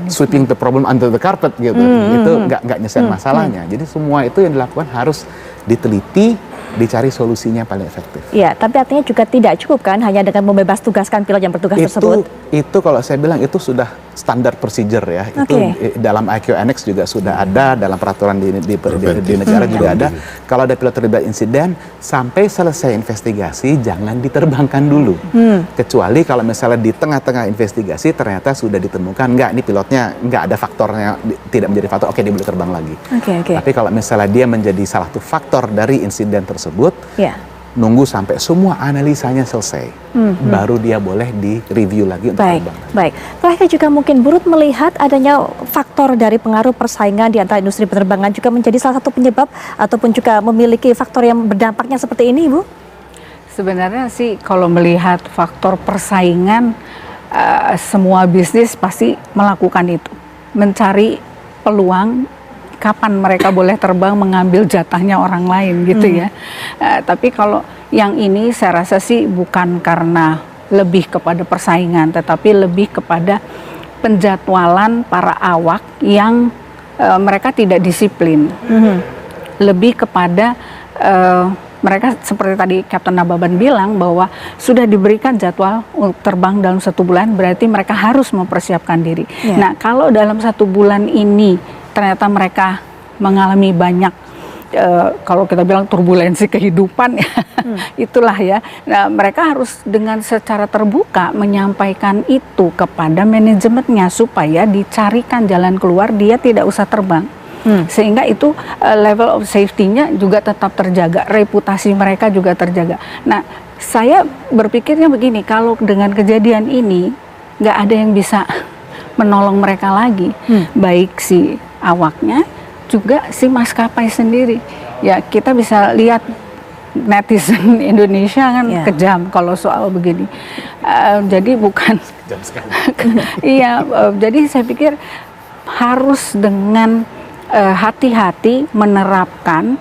F: sweeping the problem under the carpet gitu. Itu nggak nyelesain masalahnya. Jadi semua itu yang dilakukan harus diteliti, dicari solusinya paling efektif.
A: Iya, tapi artinya juga tidak cukup kan hanya dengan membebas tugaskan pilot yang bertugas tersebut?
F: Itu kalau saya bilang itu sudah standar procedure ya. Itu dalam IQNX juga sudah ada, dalam peraturan di negara juga ada. Kalau ada pilot terlibat insiden, sampai selesai investigasi jangan diterbangkan dulu. Kecuali kalau misalnya di tengah-tengah investigasi ternyata sudah ditemukan enggak, ini pilotnya enggak ada faktornya, tidak menjadi faktor, oke dia boleh terbang lagi. Tapi kalau misalnya dia menjadi salah satu faktor dari insiden tersebut, nunggu sampai semua analisanya selesai, baru dia boleh di-review lagi untuk terbang.
A: Baik. Terakhir juga mungkin Burut melihat adanya faktor dari pengaruh persaingan di antara industri penerbangan juga menjadi salah satu penyebab ataupun juga memiliki faktor yang berdampaknya seperti ini, Bu?
H: Sebenarnya sih kalau melihat faktor persaingan, semua bisnis pasti melakukan itu, mencari peluang kapan mereka boleh terbang mengambil jatahnya orang lain gitu ya. Tapi kalau yang ini saya rasa sih bukan karena lebih kepada persaingan, tetapi lebih kepada penjadwalan para awak yang mereka tidak disiplin. Lebih kepada mereka seperti tadi Kapten Nababan bilang bahwa sudah diberikan jadwal untuk terbang dalam 1 bulan, berarti mereka harus mempersiapkan diri. Nah kalau dalam 1 bulan ini ternyata mereka mengalami banyak kalau kita bilang turbulensi kehidupan ya, itulah ya. Nah, mereka harus dengan secara terbuka menyampaikan itu kepada manajemennya supaya dicarikan jalan keluar, dia tidak usah terbang. Sehingga itu level of safety-nya juga tetap terjaga, reputasi mereka juga terjaga. Nah, saya berpikirnya begini, kalau dengan kejadian ini nggak ada yang bisa menolong mereka lagi, baik si awaknya juga si maskapai sendiri. Ya kita bisa lihat netizen Indonesia kan kejam kalau soal begini. Jadi bukan kejam sekali. Iya, jadi saya pikir harus dengan hati-hati menerapkan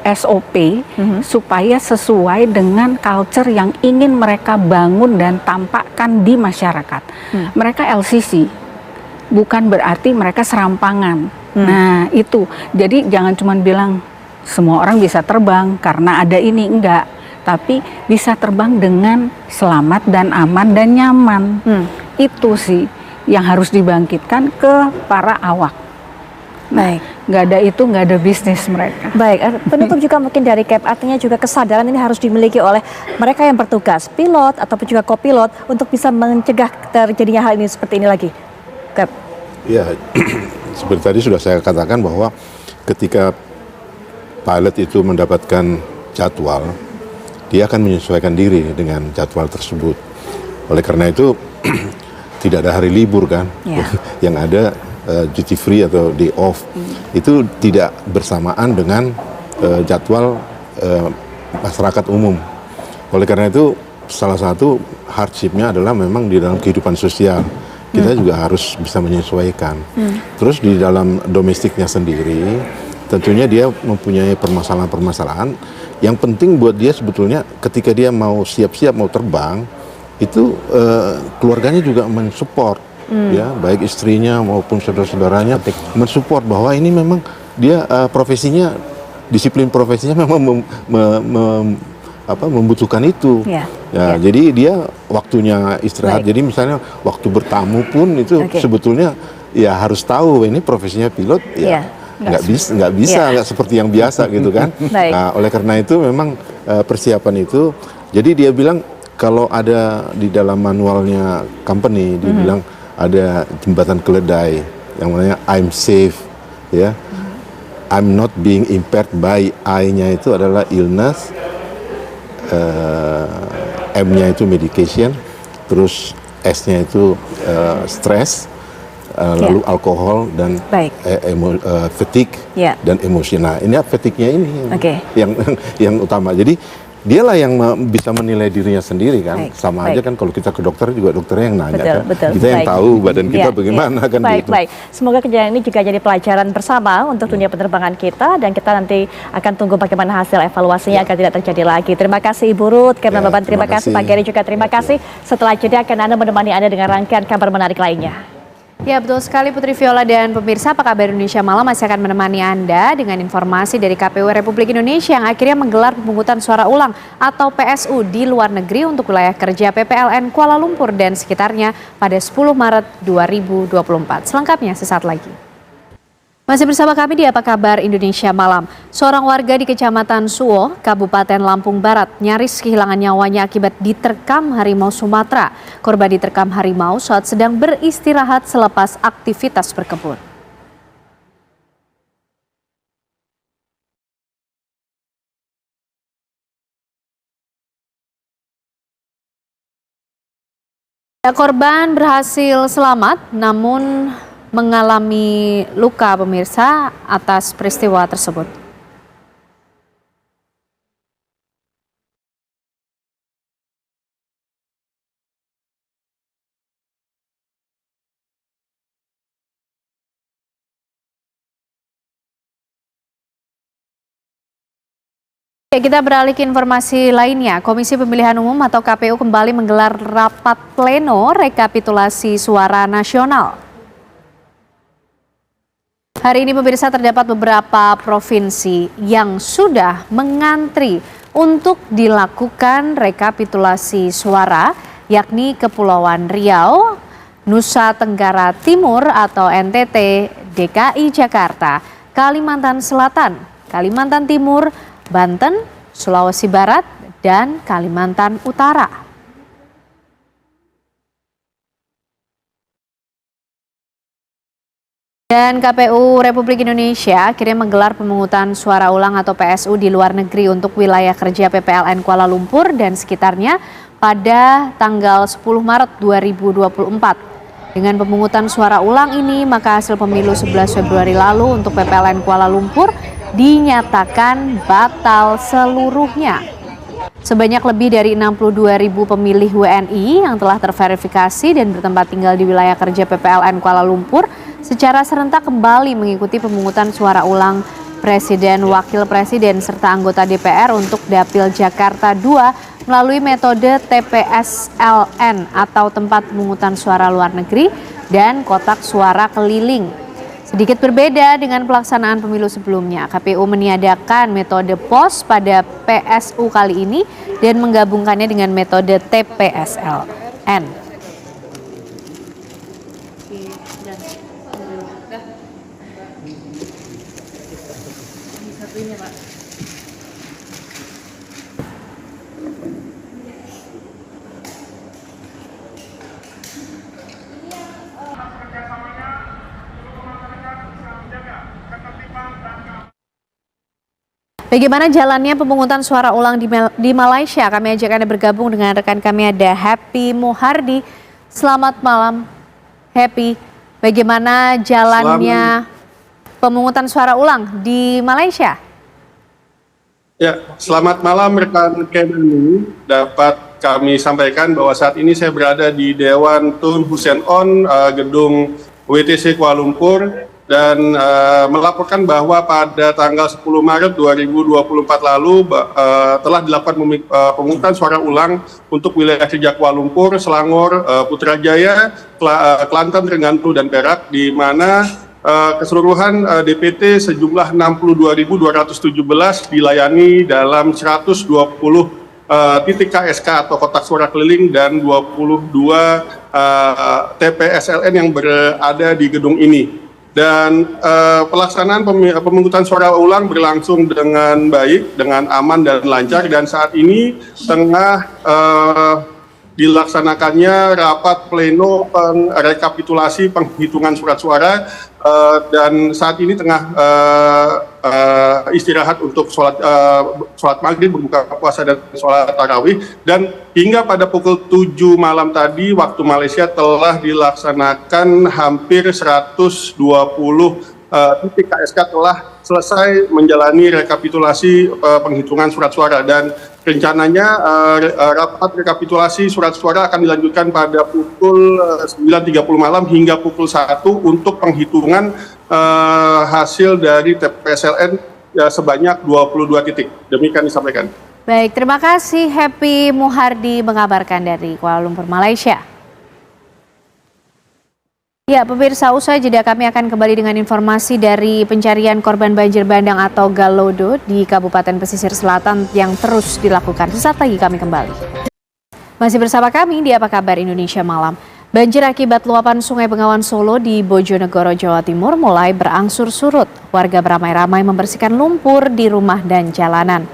H: SOP supaya sesuai dengan culture yang ingin mereka bangun dan tampakkan di masyarakat. Mereka LCC, bukan berarti mereka serampangan. Nah itu, jadi jangan cuma bilang semua orang bisa terbang karena ada ini, enggak. Tapi bisa terbang dengan selamat dan aman dan nyaman. Itu sih yang harus dibangkitkan ke para awak.
A: Baik.
H: Nggak ada itu, nggak ada bisnis mereka.
A: Baik, penutup juga mungkin dari Cap, artinya juga kesadaran ini harus dimiliki oleh mereka yang bertugas, pilot ataupun juga kopilot untuk bisa mencegah terjadinya hal ini seperti ini lagi. Cap.
G: Ya, seperti tadi sudah saya katakan bahwa ketika pilot itu mendapatkan jadwal, dia akan menyesuaikan diri dengan jadwal tersebut. Oleh karena itu tidak ada hari libur kan, yang ada duty free atau day off itu tidak bersamaan dengan jadwal masyarakat umum. Oleh karena itu salah satu hardshipnya adalah memang di dalam kehidupan sosial kita juga harus bisa menyesuaikan. Terus di dalam domestiknya sendiri tentunya dia mempunyai permasalahan-permasalahan yang penting buat dia sebetulnya ketika dia mau siap-siap mau terbang itu keluarganya juga mensupport ya, baik istrinya maupun saudara-saudaranya mensupport bahwa ini memang dia profesinya, disiplin profesinya memang membutuhkan itu. Jadi dia waktunya istirahat. Jadi misalnya waktu bertamu pun itu sebetulnya ya harus tahu ini profesinya pilot ya. Nggak bisa nggak seperti yang biasa gitu kan. Nah, oleh karena itu memang persiapan itu. Jadi dia bilang kalau ada di dalam manualnya company dibilang ada jembatan keledai yang namanya I'm safe ya. I'm not being impaired by I-nya itu adalah illness, M-nya itu medication, terus S-nya itu stress, lalu alkohol dan fatigue dan emosi. Nah, ini fatigue-nya ini yang utama. Jadi dialah yang bisa menilai dirinya sendiri kan. Sama aja kan kalau kita ke dokter juga dokternya yang nanya kan. Kita yang tahu badan kita bagaimana kan gitu.
A: Semoga kejadian ini juga jadi pelajaran bersama untuk dunia penerbangan kita dan kita nanti akan tunggu bagaimana hasil evaluasinya agar tidak terjadi lagi. Terima kasih Ibu Ruth, Kepala Baban, terima kasih Pak Gary juga terima kasih. Setelah jeda akan Anda menemani Anda dengan rangkaian kabar menarik lainnya.
B: Ya betul sekali Putri Viola dan pemirsa, apa kabar Indonesia Malam masih akan menemani Anda dengan informasi dari KPU Republik Indonesia yang akhirnya menggelar pemungutan suara ulang atau PSU di luar negeri untuk wilayah kerja PPLN Kuala Lumpur dan sekitarnya pada 10 Maret 2024. Selengkapnya sesaat lagi. Masih bersama kami di Apa Kabar Indonesia Malam. Seorang warga di Kecamatan Suwo, Kabupaten Lampung Barat, nyaris kehilangan nyawanya akibat diterkam harimau Sumatera. Korban diterkam harimau saat sedang beristirahat selepas aktivitas berkebun. Korban berhasil selamat, namun mengalami luka pemirsa atas peristiwa tersebut. Kita beralih ke informasi lainnya. Komisi Pemilihan Umum atau KPU kembali menggelar rapat pleno rekapitulasi suara nasional. Hari ini pemirsa terdapat beberapa provinsi yang sudah mengantri untuk dilakukan rekapitulasi suara, yakni Kepulauan Riau, Nusa Tenggara Timur atau NTT, DKI Jakarta, Kalimantan Selatan, Kalimantan Timur, Banten, Sulawesi Barat, dan Kalimantan Utara. Dan KPU Republik Indonesia akhirnya menggelar pemungutan suara ulang atau PSU di luar negeri untuk wilayah kerja PPLN Kuala Lumpur dan sekitarnya pada tanggal 10 Maret 2024. Dengan pemungutan suara ulang ini, maka hasil pemilu 11 Februari lalu untuk PPLN Kuala Lumpur dinyatakan batal seluruhnya. Sebanyak lebih dari 62.000 pemilih WNI yang telah terverifikasi dan bertempat tinggal di wilayah kerja PPLN Kuala Lumpur secara serentak kembali mengikuti pemungutan suara ulang Presiden, Wakil Presiden, serta anggota DPR untuk Dapil Jakarta II melalui metode TPSLN atau tempat pemungutan suara luar negeri dan kotak suara keliling. Sedikit berbeda dengan pelaksanaan pemilu sebelumnya, KPU meniadakan metode POS pada PSU kali ini dan menggabungkannya dengan metode TPSLN. Bagaimana jalannya pemungutan suara ulang di Malaysia? Kami ajak Anda bergabung dengan rekan kami, ada Happy Muhardi. Selamat malam, Happy. Bagaimana jalannya pemungutan suara ulang di Malaysia?
K: Ya, selamat malam rekan Kemlu. Dapat kami sampaikan bahwa saat ini saya berada di Dewan Tun Hussein On, gedung WTC Kuala Lumpur, dan melaporkan bahwa pada tanggal 10 Maret 2024 lalu telah dilakukan pemungutan suara ulang untuk wilayah kerja Kuala Lumpur, Selangor, Putrajaya, Kelantan, Terengganu, dan Perak, di mana keseluruhan DPT sejumlah 62.217 dilayani dalam 120 titik KSK atau kotak suara keliling dan 22 TPSLN yang berada di gedung ini. Dan pelaksanaan pemungutan suara ulang berlangsung dengan baik, dengan aman dan lancar, dan saat ini tengah dilaksanakannya rapat pleno rekapitulasi penghitungan surat suara, dan saat ini tengah istirahat untuk sholat maghrib, berbuka puasa, dan sholat tarawih. Dan hingga pada pukul 7 malam tadi waktu Malaysia telah dilaksanakan hampir 120 titik KSK telah selesai menjalani rekapitulasi penghitungan surat suara, dan rencananya rapat rekapitulasi surat suara akan dilanjutkan pada pukul 9.30 malam hingga pukul 1 untuk penghitungan hasil dari TPSLN sebanyak 22 titik. Demikian disampaikan.
B: Baik, terima kasih Happy Muhardi mengabarkan dari Kuala Lumpur, Malaysia. Ya, pemirsa, usai jeda kami akan kembali dengan informasi dari pencarian korban banjir bandang atau Galodo di Kabupaten Pesisir Selatan yang terus dilakukan. Sesaat lagi kami kembali. Masih bersama kami di Apa Kabar Indonesia Malam. Banjir akibat luapan Sungai Bengawan Solo di Bojonegoro, Jawa Timur mulai berangsur surut. Warga beramai-ramai membersihkan lumpur di rumah dan jalanan.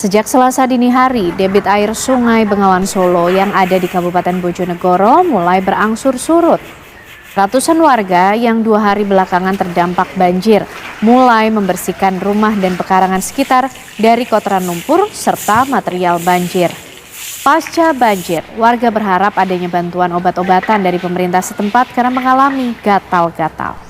B: Sejak Selasa dini hari, debit air Sungai Bengawan Solo yang ada di Kabupaten Bojonegoro mulai berangsur surut. Ratusan warga yang 2 hari belakangan terdampak banjir mulai membersihkan rumah dan pekarangan sekitar dari kotoran lumpur serta material banjir. Pasca banjir, warga berharap adanya bantuan obat-obatan dari pemerintah setempat karena mengalami gatal-gatal.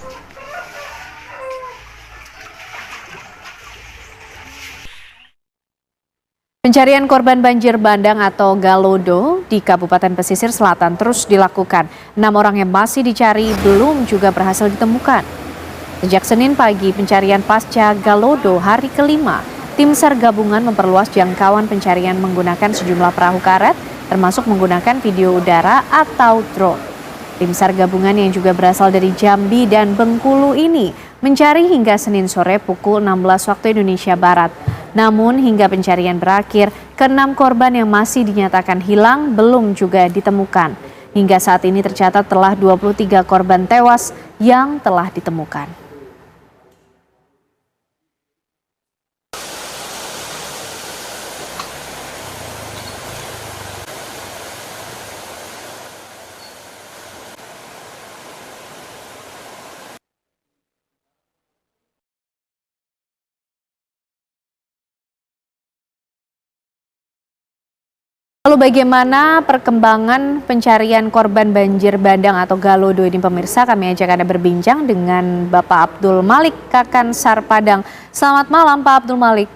B: Pencarian korban banjir bandang atau Galodo di Kabupaten Pesisir Selatan terus dilakukan. 6 orang yang masih dicari belum juga berhasil ditemukan. Sejak Senin pagi pencarian pasca Galodo hari kelima, tim SAR gabungan memperluas jangkauan pencarian menggunakan sejumlah perahu karet, termasuk menggunakan video udara atau drone. Tim SAR gabungan yang juga berasal dari Jambi dan Bengkulu ini mencari hingga Senin sore pukul 16 waktu Indonesia Barat. Namun hingga pencarian berakhir, ke-6 korban yang masih dinyatakan hilang belum juga ditemukan. Hingga saat ini tercatat telah 23 korban tewas yang telah ditemukan. Lalu bagaimana perkembangan pencarian korban banjir bandang atau Galodo ini pemirsa? Kami ajak Anda berbincang dengan Bapak Abdul Malik, Kakan SAR Padang. Selamat malam Pak Abdul Malik.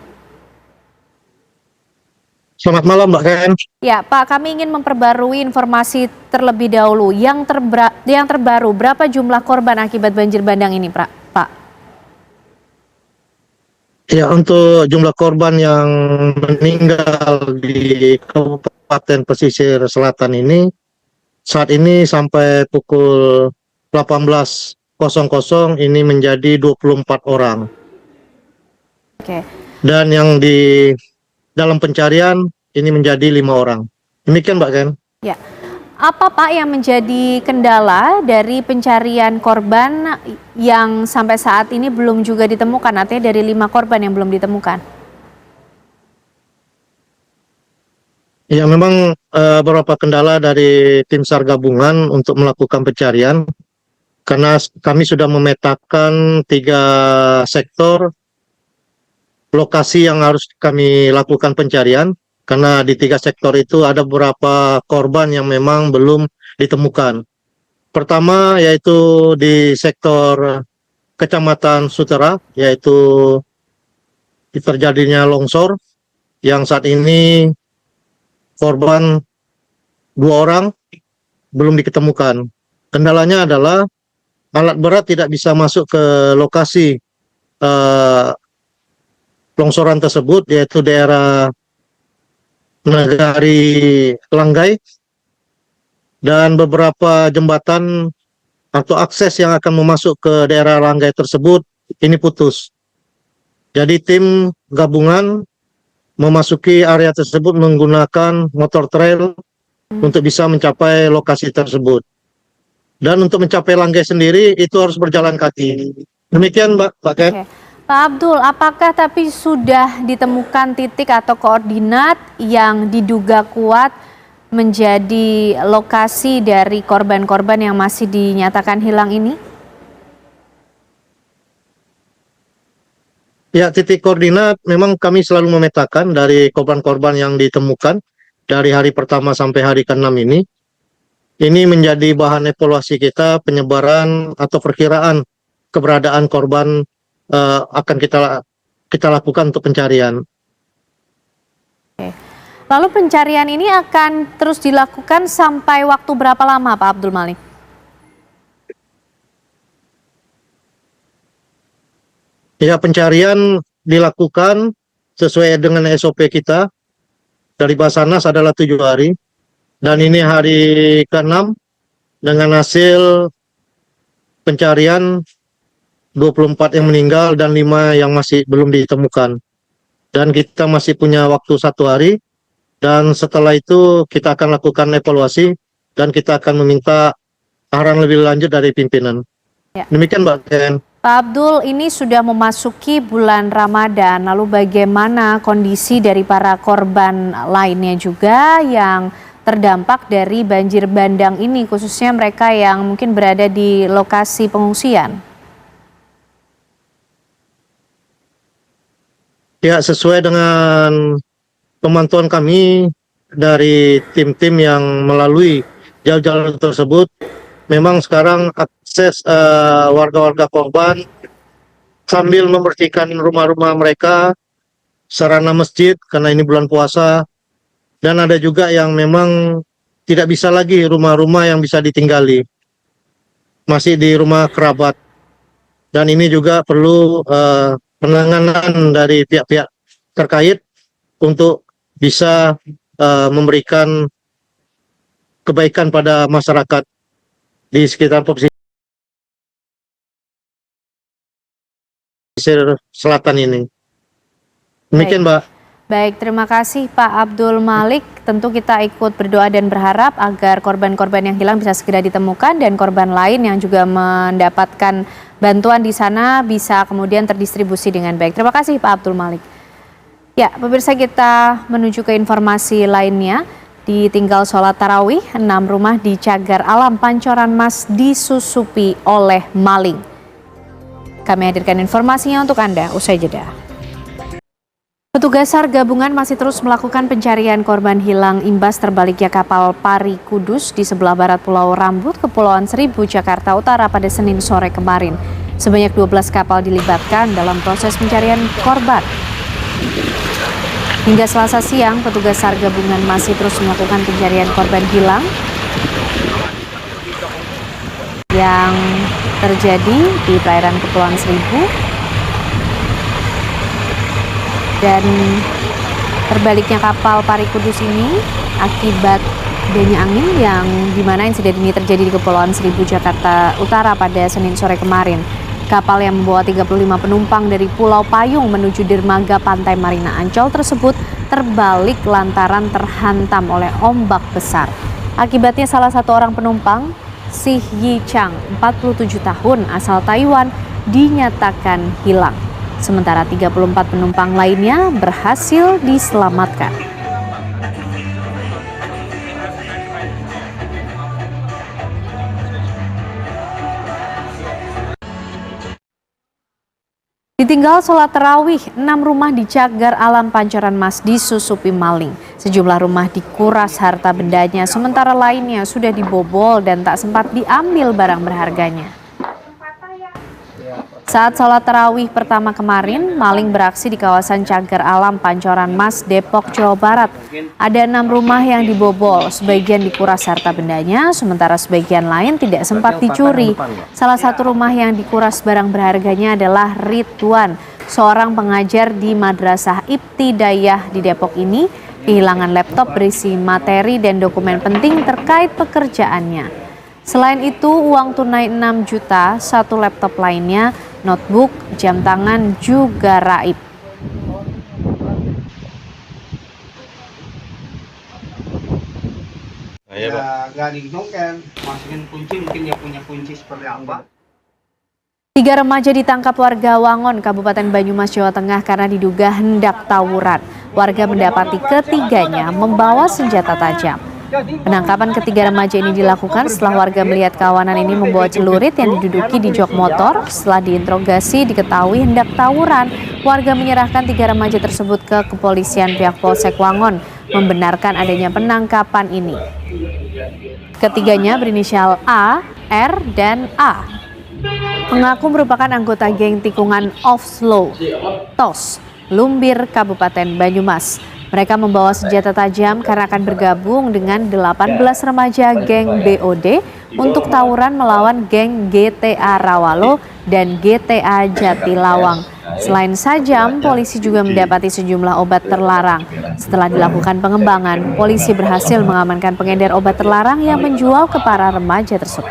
L: Selamat malam Mbak Ken.
B: Ya Pak, kami ingin memperbarui informasi terlebih dahulu. Yang terbaru, berapa jumlah korban akibat banjir bandang ini Pak?
L: Ya, untuk jumlah korban yang meninggal di Kabupaten Pesisir Selatan ini, saat ini sampai pukul 18.00 ini menjadi 24 orang.
B: Oke.
L: Dan yang di dalam pencarian ini menjadi 5 orang. Demikian Mbak Ken.
B: Ya. Apa Pak yang menjadi kendala dari pencarian korban yang sampai saat ini belum juga ditemukan? Artinya dari 5 korban yang belum ditemukan.
L: Ya, memang beberapa kendala dari tim SAR gabungan untuk melakukan pencarian. Karena kami sudah memetakan 3 sektor lokasi yang harus kami lakukan pencarian. Karena di 3 sektor itu ada beberapa korban yang memang belum ditemukan. Pertama yaitu di sektor Kecamatan Sutera, yaitu terjadinya longsor yang saat ini korban 2 orang belum diketemukan. Kendalanya adalah alat berat tidak bisa masuk ke lokasi longsoran tersebut, yaitu daerah Nagari Langgai, dan beberapa jembatan atau akses yang akan memasuk ke daerah Langgai tersebut ini putus. Jadi tim gabungan memasuki area tersebut menggunakan motor trail untuk bisa mencapai lokasi tersebut. Dan untuk mencapai Langgai sendiri itu harus berjalan kaki. Demikian Mbak Ken.
B: Oke. Pak Abdul, apakah tapi sudah ditemukan titik atau koordinat yang diduga kuat menjadi lokasi dari korban-korban yang masih dinyatakan hilang ini?
L: Ya, titik koordinat memang kami selalu memetakan dari korban-korban yang ditemukan dari hari pertama sampai hari ke-6 ini. Ini menjadi bahan evaluasi kita, penyebaran atau perkiraan keberadaan korban akan kita lakukan untuk pencarian.
B: Oke. Lalu pencarian ini akan terus dilakukan sampai waktu berapa lama, Pak Abdul Malik?
L: Ya, pencarian dilakukan sesuai dengan SOP kita. Dari Basarnas adalah 7 hari. Dan ini hari ke-6 dengan hasil pencarian 24 yang meninggal dan 5 yang masih belum ditemukan. Dan kita masih punya waktu 1 hari. Dan setelah itu kita akan lakukan evaluasi dan kita akan meminta arahan lebih lanjut dari pimpinan.
B: Ya.
L: Demikian Mbak Ken.
B: Pak Abdul, ini sudah memasuki bulan Ramadan, lalu bagaimana kondisi dari para korban lainnya juga yang terdampak dari banjir bandang ini, khususnya mereka yang mungkin berada di lokasi pengungsian?
L: Ya, sesuai dengan pemantauan kami dari tim-tim yang melalui jalur-jalur tersebut, memang sekarang akses warga-warga korban sambil membersihkan rumah-rumah mereka, sarana masjid karena ini bulan puasa, dan ada juga yang memang tidak bisa lagi rumah-rumah yang bisa ditinggali, masih di rumah kerabat. Dan ini juga perlu penanganan dari pihak-pihak terkait untuk bisa memberikan kebaikan pada masyarakat di sekitar pesisir selatan ini. Demikian, Mbak.
B: Baik, terima kasih Pak Abdul Malik. Tentu kita ikut berdoa dan berharap agar korban-korban yang hilang bisa segera ditemukan dan korban lain yang juga mendapatkan bantuan di sana bisa kemudian terdistribusi dengan baik. Terima kasih Pak Abdul Malik. Ya, pemirsa, kita menuju ke informasi lainnya. Ditinggal sholat tarawih, 6 rumah di Cagar Alam Pancoran Mas disusupi oleh maling. Kami hadirkan informasinya untuk Anda usai jeda. Petugas SAR gabungan masih terus melakukan pencarian korban hilang imbas terbaliknya kapal Pari Kudus di sebelah barat Pulau Rambut, Kepulauan Seribu, Jakarta Utara pada Senin sore kemarin. Sebanyak 12 kapal dilibatkan dalam proses pencarian korban. Hingga Selasa siang, petugas SAR gabungan masih terus melakukan pencarian korban hilang yang terjadi di perairan Kepulauan Seribu. Dan terbaliknya kapal Pari Kudus ini akibat adanya angin yang dimana insiden ini terjadi di Kepulauan Seribu, Jakarta Utara pada Senin sore kemarin. Kapal yang membawa 35 penumpang dari Pulau Payung menuju dermaga Pantai Marina Ancol tersebut terbalik lantaran terhantam oleh ombak besar. Akibatnya salah satu orang penumpang, Sih Yi Chang, 47 tahun, asal Taiwan, dinyatakan hilang. Sementara 34 penumpang lainnya berhasil diselamatkan. Ditinggal sholat tarawih, 6 rumah di Cagar Alam Pancoran Mas disusupi maling. Sejumlah rumah dikuras harta bendanya, sementara lainnya sudah dibobol dan tak sempat diambil barang berharganya. Saat sholat tarawih pertama kemarin, maling beraksi di kawasan Cagar Alam Pancoran Mas, Depok, Jawa Barat. Ada 6 rumah yang dibobol, sebagian dikuras harta bendanya, sementara sebagian lain tidak sempat dicuri. Salah satu rumah yang dikuras barang berharganya adalah Ridwan, seorang pengajar di Madrasah Ibtidaiyah di Depok ini, kehilangan laptop berisi materi dan dokumen penting terkait pekerjaannya. Selain itu, uang tunai 6 juta, 1 laptop lainnya, notebook, jam tangan, juga raib.
M: Nggak dihitungkan, masukin kunci, mungkin dia punya kunci seperti apa.
B: 3 remaja ditangkap warga Wangon, Kabupaten Banyumas, Jawa Tengah karena diduga hendak tawuran. Warga mendapati ketiganya membawa senjata tajam. Penangkapan ketiga remaja ini dilakukan setelah warga melihat kawanan ini membawa celurit yang diduduki di jok motor. Setelah diinterogasi diketahui hendak tawuran. Warga menyerahkan 3 remaja tersebut ke kepolisian. Pihak Polsek Wangon membenarkan adanya penangkapan ini. Ketiganya berinisial A, R, dan A. Mengaku merupakan anggota geng tikungan Offslow, TOS, Lumbir, Kabupaten Banyumas. Mereka membawa senjata tajam karena akan bergabung dengan 18 remaja geng BOD untuk tawuran melawan geng GTA Rawalo dan GTA Jatilawang. Selain sajam, polisi juga mendapati sejumlah obat terlarang. Setelah dilakukan pengembangan, polisi berhasil mengamankan pengedar obat terlarang yang menjual ke para remaja tersebut.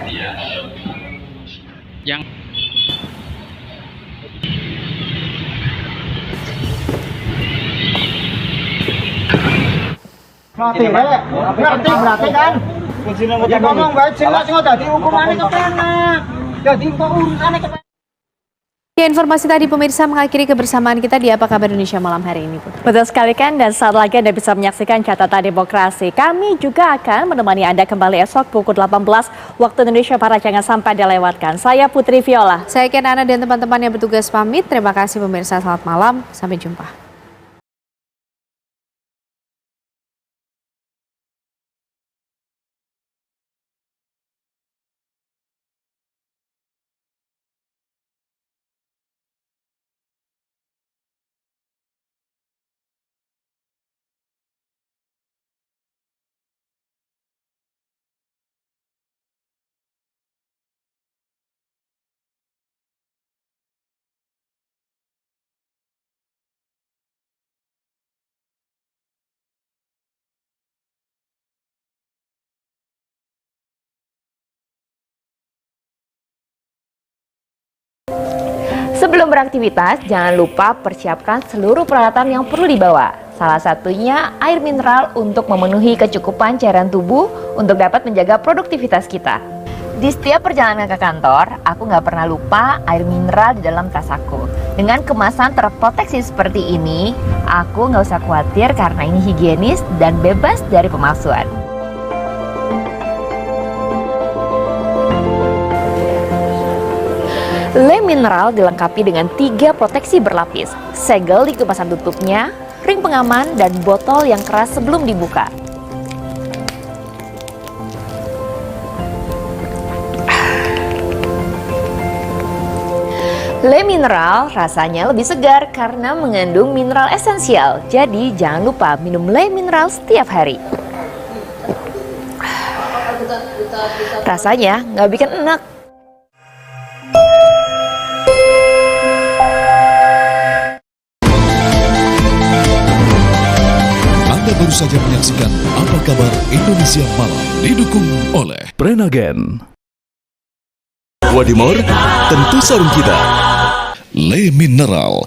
M: Mati baik, berarti kan? Ya ngomong baik, jelas nggak tadi hukumannya kepenak. Jadi kok urusannya kepenak.
B: Ya, informasi tadi pemirsa mengakhiri kebersamaan kita di Apa Kabar Indonesia malam hari ini.
A: Betul sekali kan, dan saat lagi Anda bisa menyaksikan Catatan Demokrasi. Kami juga akan menemani Anda kembali esok pukul 18 waktu Indonesia Barat. Jangan sampai Anda lewatkan. Saya Putri Viola.
B: Saya Ken Ana dan teman-teman yang bertugas pamit. Terima kasih pemirsa, selamat malam. Sampai jumpa.
N: Sebelum beraktivitas, jangan lupa persiapkan seluruh peralatan yang perlu dibawa. Salah satunya air mineral untuk memenuhi kecukupan cairan tubuh untuk dapat menjaga produktivitas kita. Di setiap perjalanan ke kantor, aku nggak pernah lupa air mineral di dalam tas aku. Dengan kemasan terproteksi seperti ini, aku nggak usah khawatir karena ini higienis dan bebas dari pemalsuan. Le Mineral dilengkapi dengan 3 proteksi berlapis, segel di kemasan tutupnya, ring pengaman, dan botol yang keras sebelum dibuka. Le Mineral rasanya lebih segar karena mengandung mineral esensial, jadi jangan lupa minum Le Mineral setiap hari. Rasanya nggak bikin enak.
O: Anda baru saja menyaksikan Apa Kabar Indonesia Malam, didukung oleh Prenagen. Wadimor, tentu sarung kita. Le Mineral.